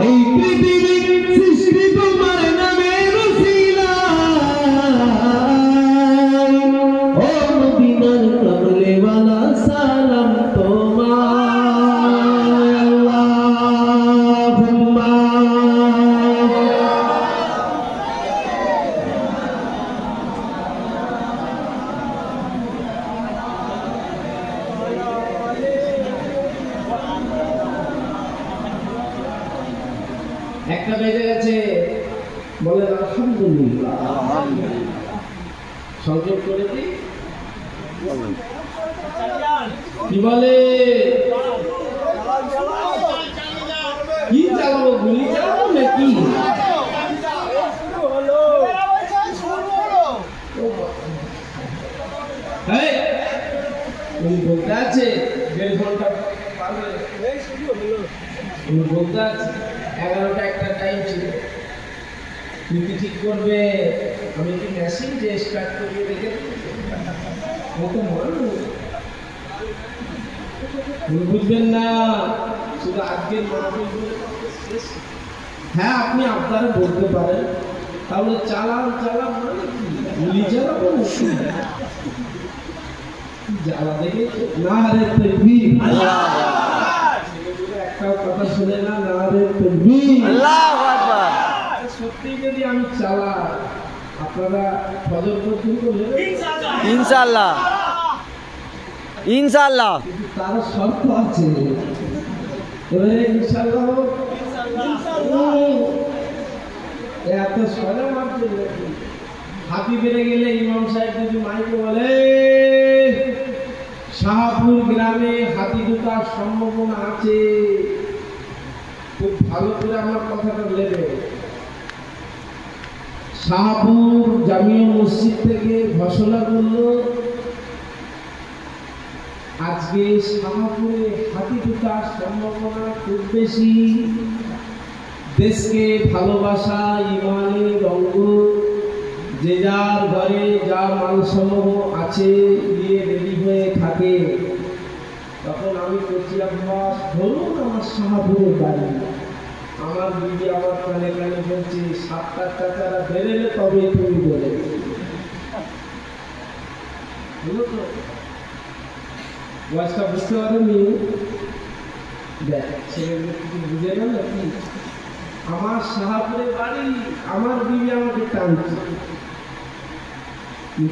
[SPEAKER 2] এই পৃথিবী সৃষ্টি তোমার নামের উসিলায় ও মদিনার কামলিওয়ালা সালাম তোমায় আল্লাহুম্মা একটা বেজে গেছে বলে আলহামদুলিল্লাহ সংযোগ করে দিই কি বলে কি চালাবো গুলি চালাবো নাকি উনি বলতে আছে 1.5 ঘন্টা পারবে উনি বলতে আছে 11টা একটা টাইম ছিল তুমি কি ঠিক করবে আমি কি মেশিন যে স্টার্ট করিয়ে রেখে মতো মানুষ বুঝবেন না শুধু আজকের মাহফিল হ্যাঁ আপনি আপনারা বলতে পারেন তাহলে চালান চালান মানে কি গুলি চালাবো জ্বালা দেখে না রে তাকবীর একটা কথা শুনে না না রে তাকবীর
[SPEAKER 3] আল্লাহু আকবার
[SPEAKER 2] সত্যি যদি আমি চালাই আপনারা ফজর পর্যন্ত
[SPEAKER 3] ইনশাআল্লাহ ইনশাআল্লাহ
[SPEAKER 2] কিন্তু তার শর্ত আছে এবারে ইনশাআল্লাহ এত সরে মারতে হাতি বেড়ে গেলে ইমাম সাহেব যদি মাইকে বলে শাহপুর গ্রামে হাতি ঢোকার সম্ভাবনা আছে খুব ভালো করে আমার কথাটা লেগে শাহপুর জামিয়া মসজিদ থেকে ঘোষণা করলো আজকে শাহপুরে হাতি ঢোকার সম্ভাবনা খুব বেশি দেশকে ভালোবাসা ইমানের অঙ্গ যে যার ঘরে যা মালসমূহ আছে নিয়ে রেডি হয়ে থাকে তখন আমি করছি আব্বাস ধরুন আমার শাহপুরে বাড়ি আমার বিবি আমার কানে কানে বলছে 7টা টাকারা বেরোলে তবে তুমি বলে বুঝলো তো ওয়াজটা বুঝতে পারেনি দেখ ছেলেগুলো কিছু বুঝে গেল নাকি আমার শাহপুরে বাড়ি আমার বিবি আমাকে টানছে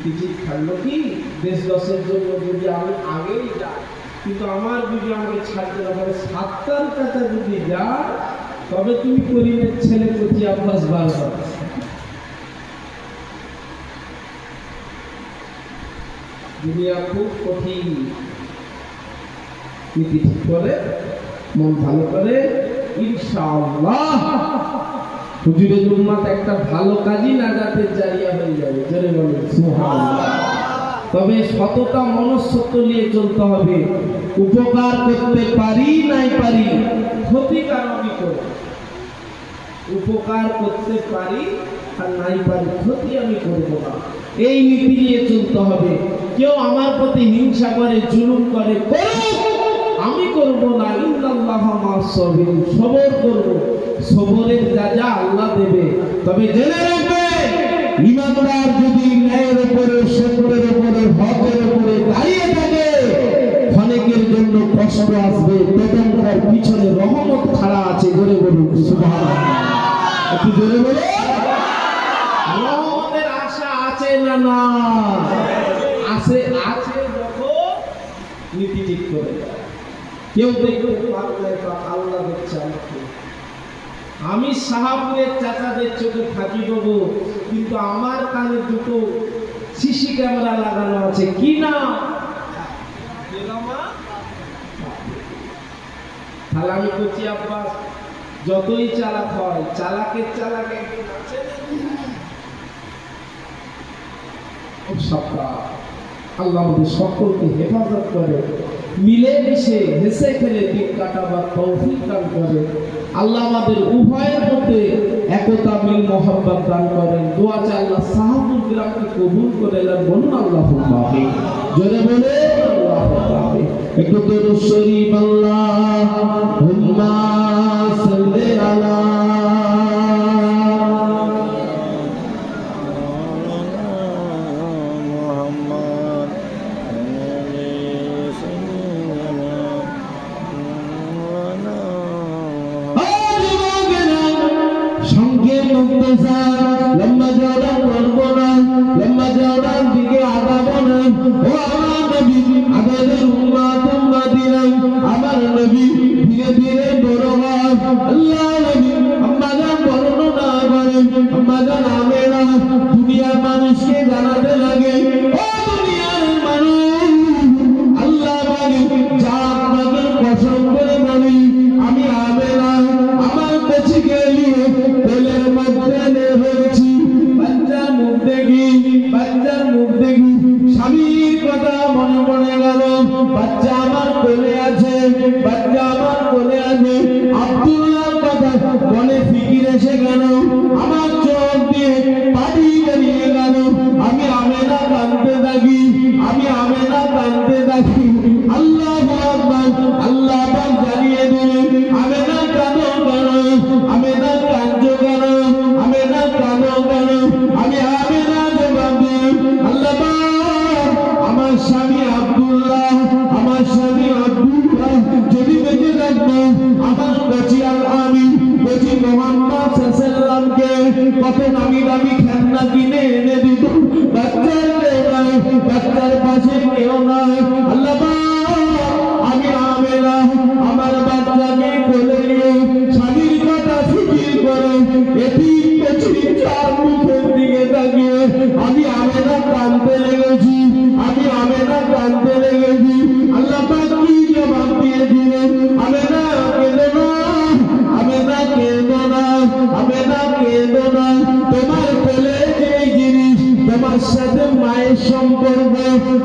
[SPEAKER 2] কিছু থাকলো কি দেশ দশের জন্য যদি আমি আগেই যাই কিন্তু আমার বিবি আমাকে ছাড়তে না পারে 7টার টাকা যদি যায় তবে তুমি করিমের ছেলে প্রতি আব্বাস বারবার দুনিয়া খুব কঠিন নীতি ঠিক করে মন ভালো করে ইনশাআল্লাহ হুজুরের উম্মত একটা ভালো কাজই নাজাতের জারিয়া হয়ে যাবে জোরে বলুন সুবহানাল্লাহ তবে সততা মনসত্ব নিয়ে চলতে হবে উপকার করতে পারি নাই পারি ক্ষতি কারণই করব উপকার করতে পারি আর নাই পারি ক্ষতি আমি করব না এই নীতি নিয়ে চলতে হবে কেউ আমার প্রতি হিংসা করে জুলুম করে আমি করব না ইন্নাল্লাহ মা'আস সাবিরিন সবর করব সবরের যা যা আল্লাহ দেবে তবে জেনে রাখবে ইমানদার যদি ন্যায়ের উপরে, সত্যের উপরে, হকের উপরে দাঁড়িয়ে থাকে, ক্ষণিকের জন্য কষ্ট আসবে, তখন তার পিছনে রহমত খাড়া আছে। জোরে বলুন সুবহানাল্লাহ। একটু জোরে বলুন। রহমতের আশা আছে না না? আছে, আছে যখন নীতি ঠিক করে। কেউ দেখতে পারলে আল্লাহ দেখছে আমাকে। আমি সাহাবুরের চাচাদের চোখে ফাঁকি দেবো, কিন্তু আমার কানে দুটো সিসি ক্যামেরা লাগানো আছে। কি না? তাহলে আমি করছি আব্বাস, যতই চালাক হয়, চালাকের চালাক একজন আছে। আল্লাহ আমাদের সকলকে হেফাজত করে, মিলে মিশে হেসে খেলে দিন কাটাবার তৌফিক দান করে। আল্লাহ আমাদের উভয়ের মধ্যে একতা, মিল, মোহাব্বত দান করেন। দোয়া চাই আল্লাহ সাহাবুল কিরামকে কবুল করে নেন। বলুন আল্লাহুম্মা আমিন। জোরে বলে আল্লাহুম্মা আমিন। একটু দরুদ শরীফ আল্লাহুম্মা সাল্লি আলা লম্বা জওড়া করবো না, লম্বা জওড়ার দিকে আগাবো না। ও আমার নবী, আমাদের উম্মত উম্মতিরা, আমার নবী ধীরে ধীরে বড় হয়। আল্লাহ নবী আম্মাজান বর্ণনা করেন, আম্মাজান আমেনা দুনিয়ার মানুষকে জানাতে লাগে, ও দুনিয়ার মানুষ, আল্লাহ বলে যা আপনাদের কসম করে বলি, আমি আমেনা আমার কচিকে নিয়ে তেলের মধ্যে হয়েছি। বাচ্চার মুখ দেখি, বাচ্চার মুখ দেখি, স্বামীর কথা মনে পড়ে গেল। বাচ্চা আমার কোলে আছে, বাচ্চা আমার কোলে আছে। আব্দুল্লাহর কথা মনে ফিকির এসে গেল, আমার চোখ দিয়ে পানি বেরিয়ে গেল। আমি আমেনা কাঁদতে থাকি, আমি আমেনা কাঁদতে থাকি। আল্লাহু আকবার, আল্লাহ পাক জানিয়ে দিলেন, আমেনা কাঁদো কেন, আমেনা কাঁদছো কেন, আমেনা কাঁদো কেন? আমি আমেনা জবাব দিই, আল্লাহ পাক আমার স্বামী আব্দুল্লাহ, আমার স্বামী আব্দুল্লাহ যদি বেঁচে থাকতো, আমার কচি আল আমিন, কচি মোহাম্মদ সাল্লাল্লাহকে কত দামি দামি খেলনা কিনে এনে দিত। বাচ্চার কেউ নাই, বাচ্চার পাশে কেউ নাই। আল্লাহ পাক আমি আমেনা আমার বাচ্চাকে কোলে নিয়ে স্বামীর কথা ফিকির করে এটি কচি চার মুখের দিকে তাকিয়ে আমি আমেনা কাঁদতে লেগেছি, আমি আমেনা কাঁদতে লেগেছি। আল্লাহ পাক কি জবাব দিয়েছিলেন? আমেনা কেঁদো না, আমেনা কেঁদো না, আমেনা কেঁদো না। তোমার কোলে যে জিনিস, তোমার সাথে মায়ের সম্পর্ক,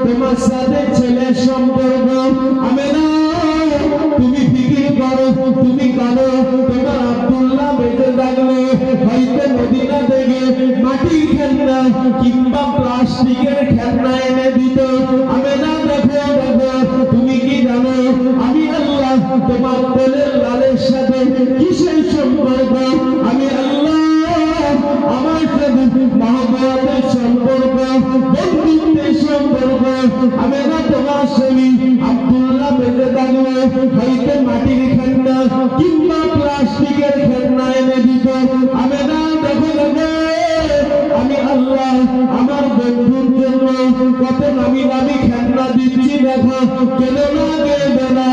[SPEAKER 2] তোমার সাথে ছেলের সম্পর্ক, আমেনা তুমি ফিকির করো, তুমি কাঁদো। তোমার আব্দুল্লাহ বেঁচে থাকলে হয়তো মদিনা থেকে মাটির খেলনা কিংবা প্লাস্টিকের খেলনা এনে দিত। আমেনা দেখো, দেখো, তুমি কি জানো আমি আল্লাহ তোমার কোলের লালের সাথে কিসের সম্পর্ক? আমি আল্লাহ আমার সাথে মহব্বতের সম্পর্ক, বন্ধুত্বের সম্পর্ক। আমেনা তোমার স্বামী আব্দুল্লাহ বেঁচে থাকলে হয়তো মাটির খেলনা কিংবা প্লাস্টিকের খেলনা এনে দিত। আমেনা দেখো, দেখো, আমি আল্লাহ আমার বন্ধুর জন্য কত দামি দামি খেলনা দিচ্ছি। দেখো, কেন না কেঁদো না।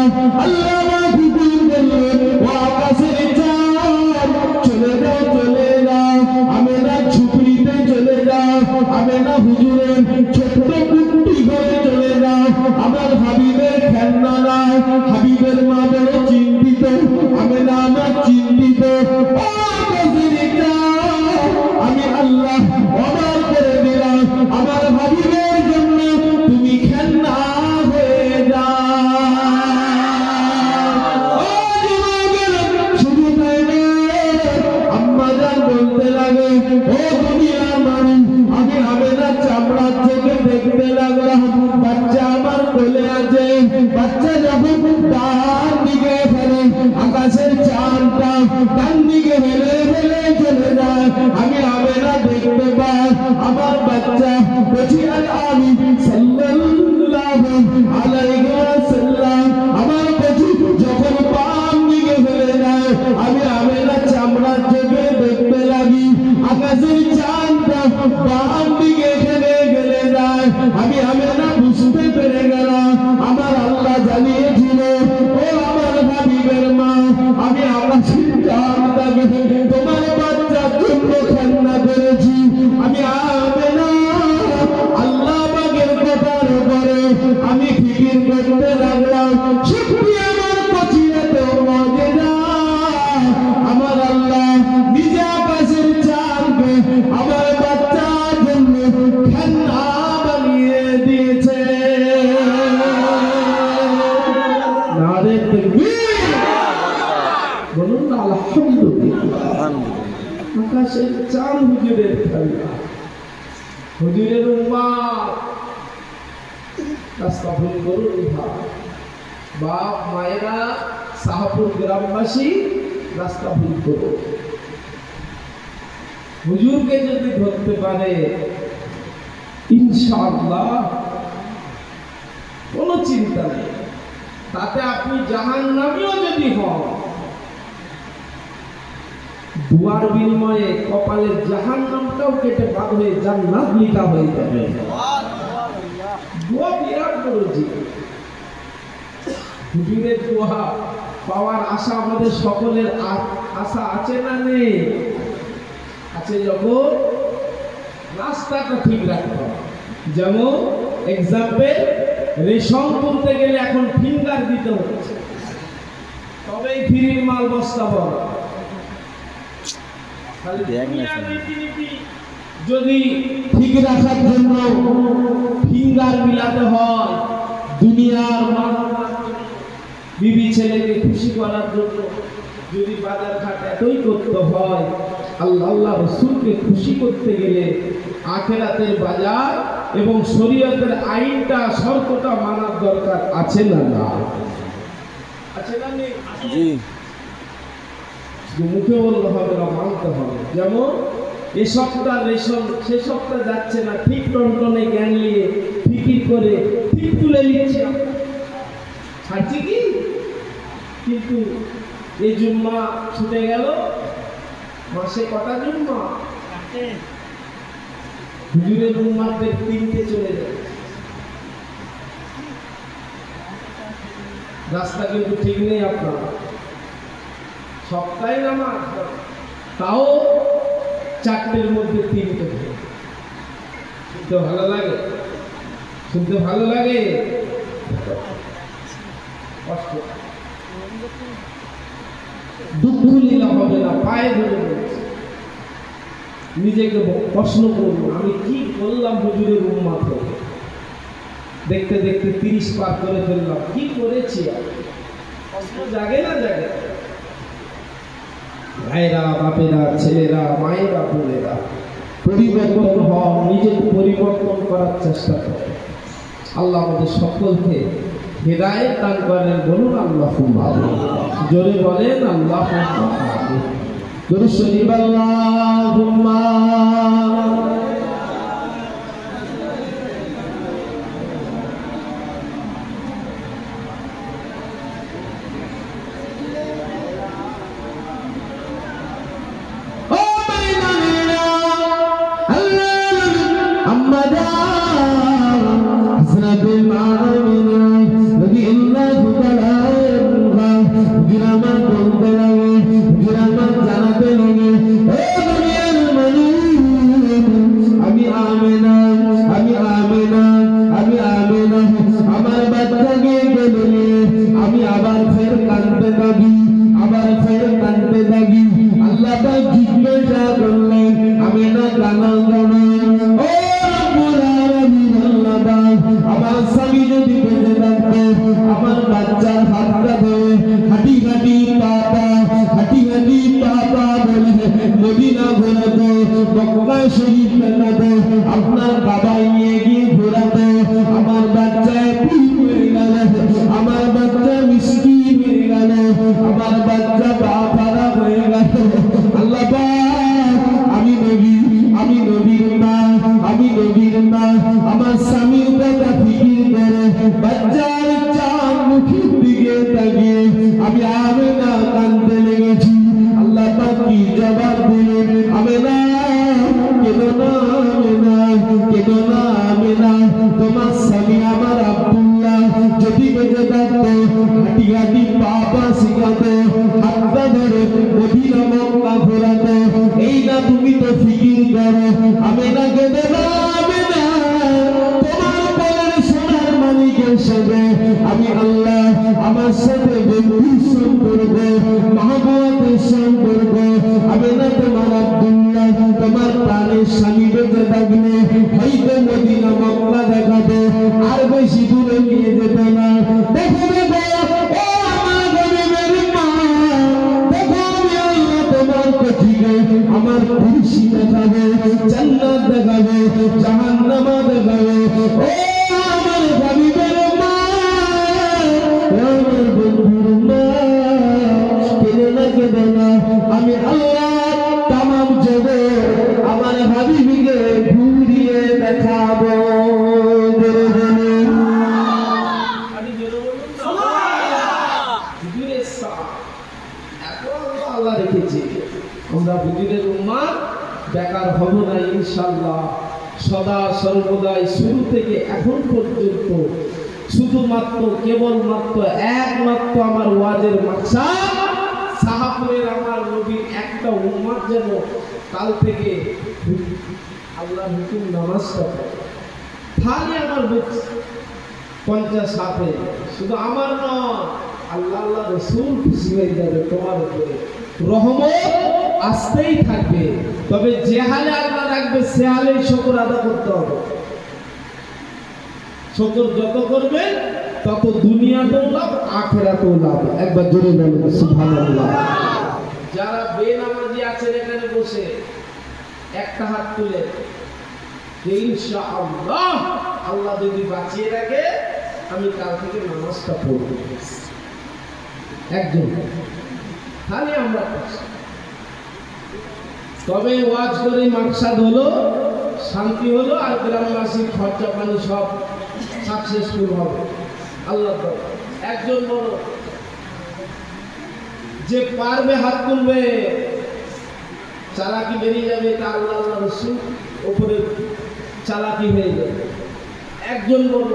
[SPEAKER 2] আল্লাহ আমার হুকুম করলেন, ও আকাশের চাঁদ চলে যাও, চলে যাও। আমেনা ঝুপড়িতে চলে যাও, আমেনা হুজুরের ছোট্ট কুট্টি ঘরে চলে যাও। আমার হাবিবের খেলনা নাই, হাবিবের মা বড় চিন্তিত, আমেনা আমার চিন্তিত। ও আকাশের চাঁদ আমি আল্লাহ অর্ডার করে দিলাম, আমার হাবিবের জন্য তুমি খেলনা হয়ে যাও। শুধু তাই নয়, আম্মাজান বলতে লাগে, ও দুনিয়ার মানুষ, আমি আমেনা চামড়ার চোখে দেখতে লাগলাম বাচ্চা আমার কোলে আছে। বাচ্চা যখন ডান দিকে ফেলে, আকাশের চাঁদটা ডান দিকে ফেলে ফেলে চলে যায়। আমি আমেনা দেখতে পাই নবী আমি সাল্লাল্লাহু আলাইহি ওয়াসাল্লাম আমার নবী যখন বাম দিকে ফেলে যায় আমি আমেনা চামড়া চোখে দেখতে লাগি আকাশের চাঁদটা বাম দিকে ফেলে গেলে যায় আমি আমেনা বুঝতে পেরে গেলাম আমার আল্লাহ জানিয়েছিল ও আমার হাবিবের মা আমি আকাশের চাঁদটাকে তোমার বাচ্চার জন্য খান্না করেছি আমি আমেনা আল্লাহ পাকের কথার উপরে আমি ফিকির করতে লাগলাম সত্যি আমার কচিরাতে মজেদা আমার আল্লাহ নিজে আকাশের চাঁদকে আমার বাচ্চার জন্য খান্না বানিয়ে দিয়েছে নারে তাকবীর বলুন আলহামদুলিল্লাহ আকাশের চাঁদ হুজুরের খান্না হুজুরের উম্মত রাস্তা ভুল করুন বাপ মায়েরা শাহপুর গ্রামবাসী রাস্তা ভুল করুন হুজুরকে যদি ধরতে পারে ইনশাআল্লাহ কোনো চিন্তা নেই তাতে আপনি জাহান্নামীও যদি হন দুয়ার বিনিময়ে কপালের জাহান্নামটাও কেটে বাদ হয়ে জান্নাত লিখা হয়ে যাবে দোয়া বিরাট করেছি হুজুরের দোয়া পাওয়ার আশা আমাদের সকলের আশা আছে না নেই আছে যখন রাস্তাটা ঠিক রাখতে হবে যেমন এক্সাম্পল রেশন তুলতে গেলে এখন ফিঙ্গার দিতে হচ্ছে তবেই ফ্রির মাল বস্তা বড় যদি ঠিক রাখার জন্য ফিঙ্গার মিলাতে হয় দুনিয়ার বিবি ছেলেকে খুশি করার জন্য যদি বাজার ঘাট এতই করতে হয় আল্লাহ রাসূলকে খুশি করতে গেলে আখিরাতের বাজার এবং শরীয়তের আইনটা শর্তটা মানার দরকার আছে না না আছে না নেই জি মুখে বলতে হবে না মানতে হবে যেমন এ সপ্তাহ রেশন সে সপ্তাহ যাচ্ছে না ঠিক টনটনে জ্ঞান নিয়ে ফিকির করে ঠিক তুলে নিচ্ছে ছাড়ছি কি কিন্তু এই জুম্মা ছুটে গেল মাসে কটা জুম্মা হুজুরের উম্মাদের 3টে চলে যায় রাস্তা কিন্তু ঠিক নেই আপনার সপ্তাহে নামাজ তাও 4টের মধ্যে 3টে শুনতে ভালো লাগে শুনতে ভালো লাগে কষ্ট দুঃখ লীলা হবে না পায়ে ধরে নিজেকে প্রশ্ন করব আমি কি করলাম হুজুরের উম্মত দেখতে দেখতে 30 পার করে ফেললাম কি করেছি প্রশ্ন জাগে না জাগে ভাইরা বাপেরা ছেলেরা মায়েরা বোনেরা পরিবর্তন হও নিজেকে পরিবর্তন করার চেষ্টা করো আল্লাহ আমাদের সকলকে হেদায়েত দান করেন বলুন আল্লাহুম্মা জোরে বলেন আল্লাহুম্মা দুরূদ শরীফ আল্লাহুম্মা
[SPEAKER 1] জানাতে লগে ও দুনিয়ার মানুষ
[SPEAKER 2] বাচ্চার চাঁদ মুখের দিকে তাকিয়ে আমি আমেনা কাঁদতে লেগেছি। আল্লাহ পাক কি জবাব দিলেন? আমেনা কেঁদো না, আমেনা কেঁদো না, আমেনা তোমার স্বামী আমার আব্দুল্লাহ যদি বেঁচে থাকতো হাঁটি হাঁটি পা পা শিখাতো, হাতটা ধরে মদিনা মক্কা ঘোরাতো। এই না তুমি তো ফিকির করো। আমেনা কেঁদো না, আমেনা তোমার বলের সোনার মালিকের সাথে আমি আল্লাহ আমার সাথে বন্ধুর সম্পর্ক, মহব্বতের সম্পর্ক। আমেনা তোমার আব্দুল্লাহ তোমার প্রাণের স্বামী বেঁচে থাকলে হয়তো মদিনা মক্কা দেখাতো, আর বেশি দূরে নিয়ে যেত না। দেখো দেখো ও আমার গরিবের মা, দেখো আমি আল্লাহ তোমার কঠিনে আমার খুশি দেখাবো, জান্নাত দেখাবো, জাহান্নাম দেখাবো। ও আমার গরিবের মা, আমার বন্ধুর মা, কেঁদো না আমি আল্লাহ তামাম জগৎ আমার হাবিবকে ঘুরিয়ে দেখাবো। আল্লাহ রেখেছে আমরা হুজুরের উম্মাত বেকার হব না ইনশাআল্লাহ। সদা সর্বদাই শুরু থেকে এখন পর্যন্ত শুধুমাত্র কেবলমাত্র একমাত্র আমার ওয়াজের মাকসাদ সাহাপুরের আমার নবীর একটা উম্মাত যেন কাল থেকে আল্লাহর হুকুম নামাজটা পড়ে। তাহলে আমার বুক 50 সাথে শুধু আমার নয়, আল্লাহ আল্লাহ রাসূল খুশি হয়ে যাবে তোমার উপরে, রহমত আসতেই থাকবে। তবে যে হালে আল্লাহ রাখবে সে হালেই শুকর আদা করতে হবে। শুকর যত করবে তত দুনিয়াতেও লাভ, আখিরাতেও লাভ। একবার জোরে বলুন সুবহানাল্লাহ। যারা বেনামাজি আছেন এখানে বসে একটা হাত তুলে ইনশাআল্লাহ আল্লাহ যদি বাঁচিয়ে রাখে আমি কাল থেকে নামাজটা পড়ব। একজন তাহলে আমরা তবে ওয়াজ করে মাকসাদ হলো শান্তি হলো, আর গ্রামবাসীর খরচা পানি সব সাকসেসফুল হবে। আল্লাহ একজন বড় যে পারবে হাত তুলবে, চালাকি বেরিয়ে যাবে, এটা আল্লাহ আল্লাহ রাসূল উপরে চালাকি হয়ে যাবে। একজন বড়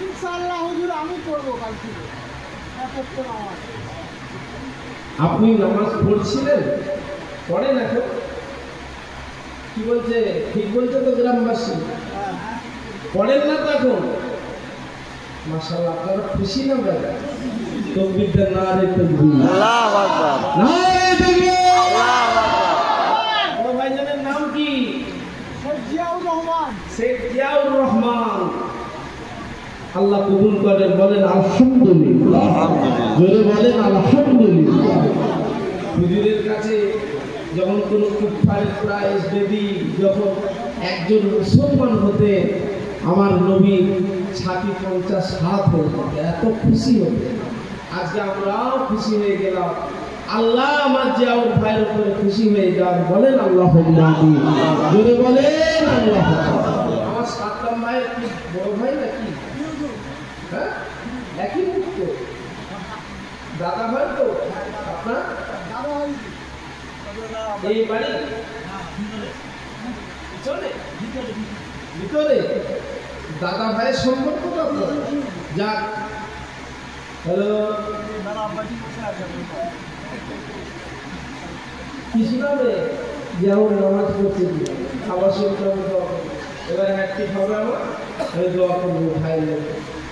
[SPEAKER 1] ইনশাআল্লাহ হুজুর আমি পড়ব কাল থেকে।
[SPEAKER 2] আপনি নামাজ পড়ছিলেন, পড়েন এখন? কি বলছে? ঠিক বলছে তো গ্রামবাসী? পড়েন না তো এখন? মাশাআল্লাহ আপনারা খুশি না দাদা? তাকবীর নারে তাকবীর,
[SPEAKER 3] আল্লাহু আকবার,
[SPEAKER 2] নারে তাকবীর,
[SPEAKER 3] আল্লাহু আকবার।
[SPEAKER 2] বড় ভাইজানের নাম কি?
[SPEAKER 1] শেখ জিয়াউর রহমান।
[SPEAKER 2] শেখ জিয়াউর রহমান। আল্লাহ কবুল করেন, বলেন আলহামদুলিল্লাহ। জোরে বলেন আলহামদুলিল্লাহ। হুজুরের কাছে যখন কোনো কুফারের প্রাইজ দেবী যখন একজন মুসলমান হতে আমার নবী ছাতি 50 হাত হয়ে যেত, এত খুশি হতে। আজকে আমরাও খুশি হয়ে গেলাম। আল্লাহ আমার জিয়াউর ভাইয়ের উপরে খুশি হয়ে যান, বলেন আল্লাহুম্মা আমিন। জোরে বলেন আল্লাহ। আমার সাতলাম ভাইয়ের কি বড় ভাই নাকি? হ্যাঁ, একই মুখ তো, দাদা ভাই তো আপনার? এই বাড়ি ভিতরে দাদা ভাইয়ের সম্পর্ক কত? যাক, হ্যালো, কিছু নামে যেমন নামাজ পড়ছে খাবার শুনতে হবে, এবার হ্যাটটি খাবে আমার, আমি দোয়া করবো ভাই।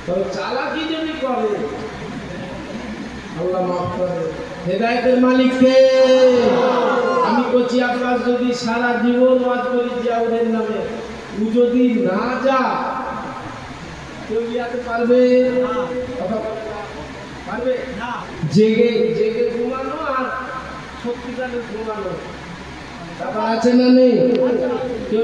[SPEAKER 2] তবে চালাকি যদি করে আল্লাহ মাফ করে। হেদায়েতের মালিককে আমি বলছি, আপনার যদি সারা জীবন ওয়াজ করি জিয়াউরের নামে, ও যদি না যা কেউ ইয়াতে পারবে? পারবে না। জেগে জেগে ঘুমানো আর সত্যিকারের ঘুমানো ব্যাপার আছে না নেই? কেউ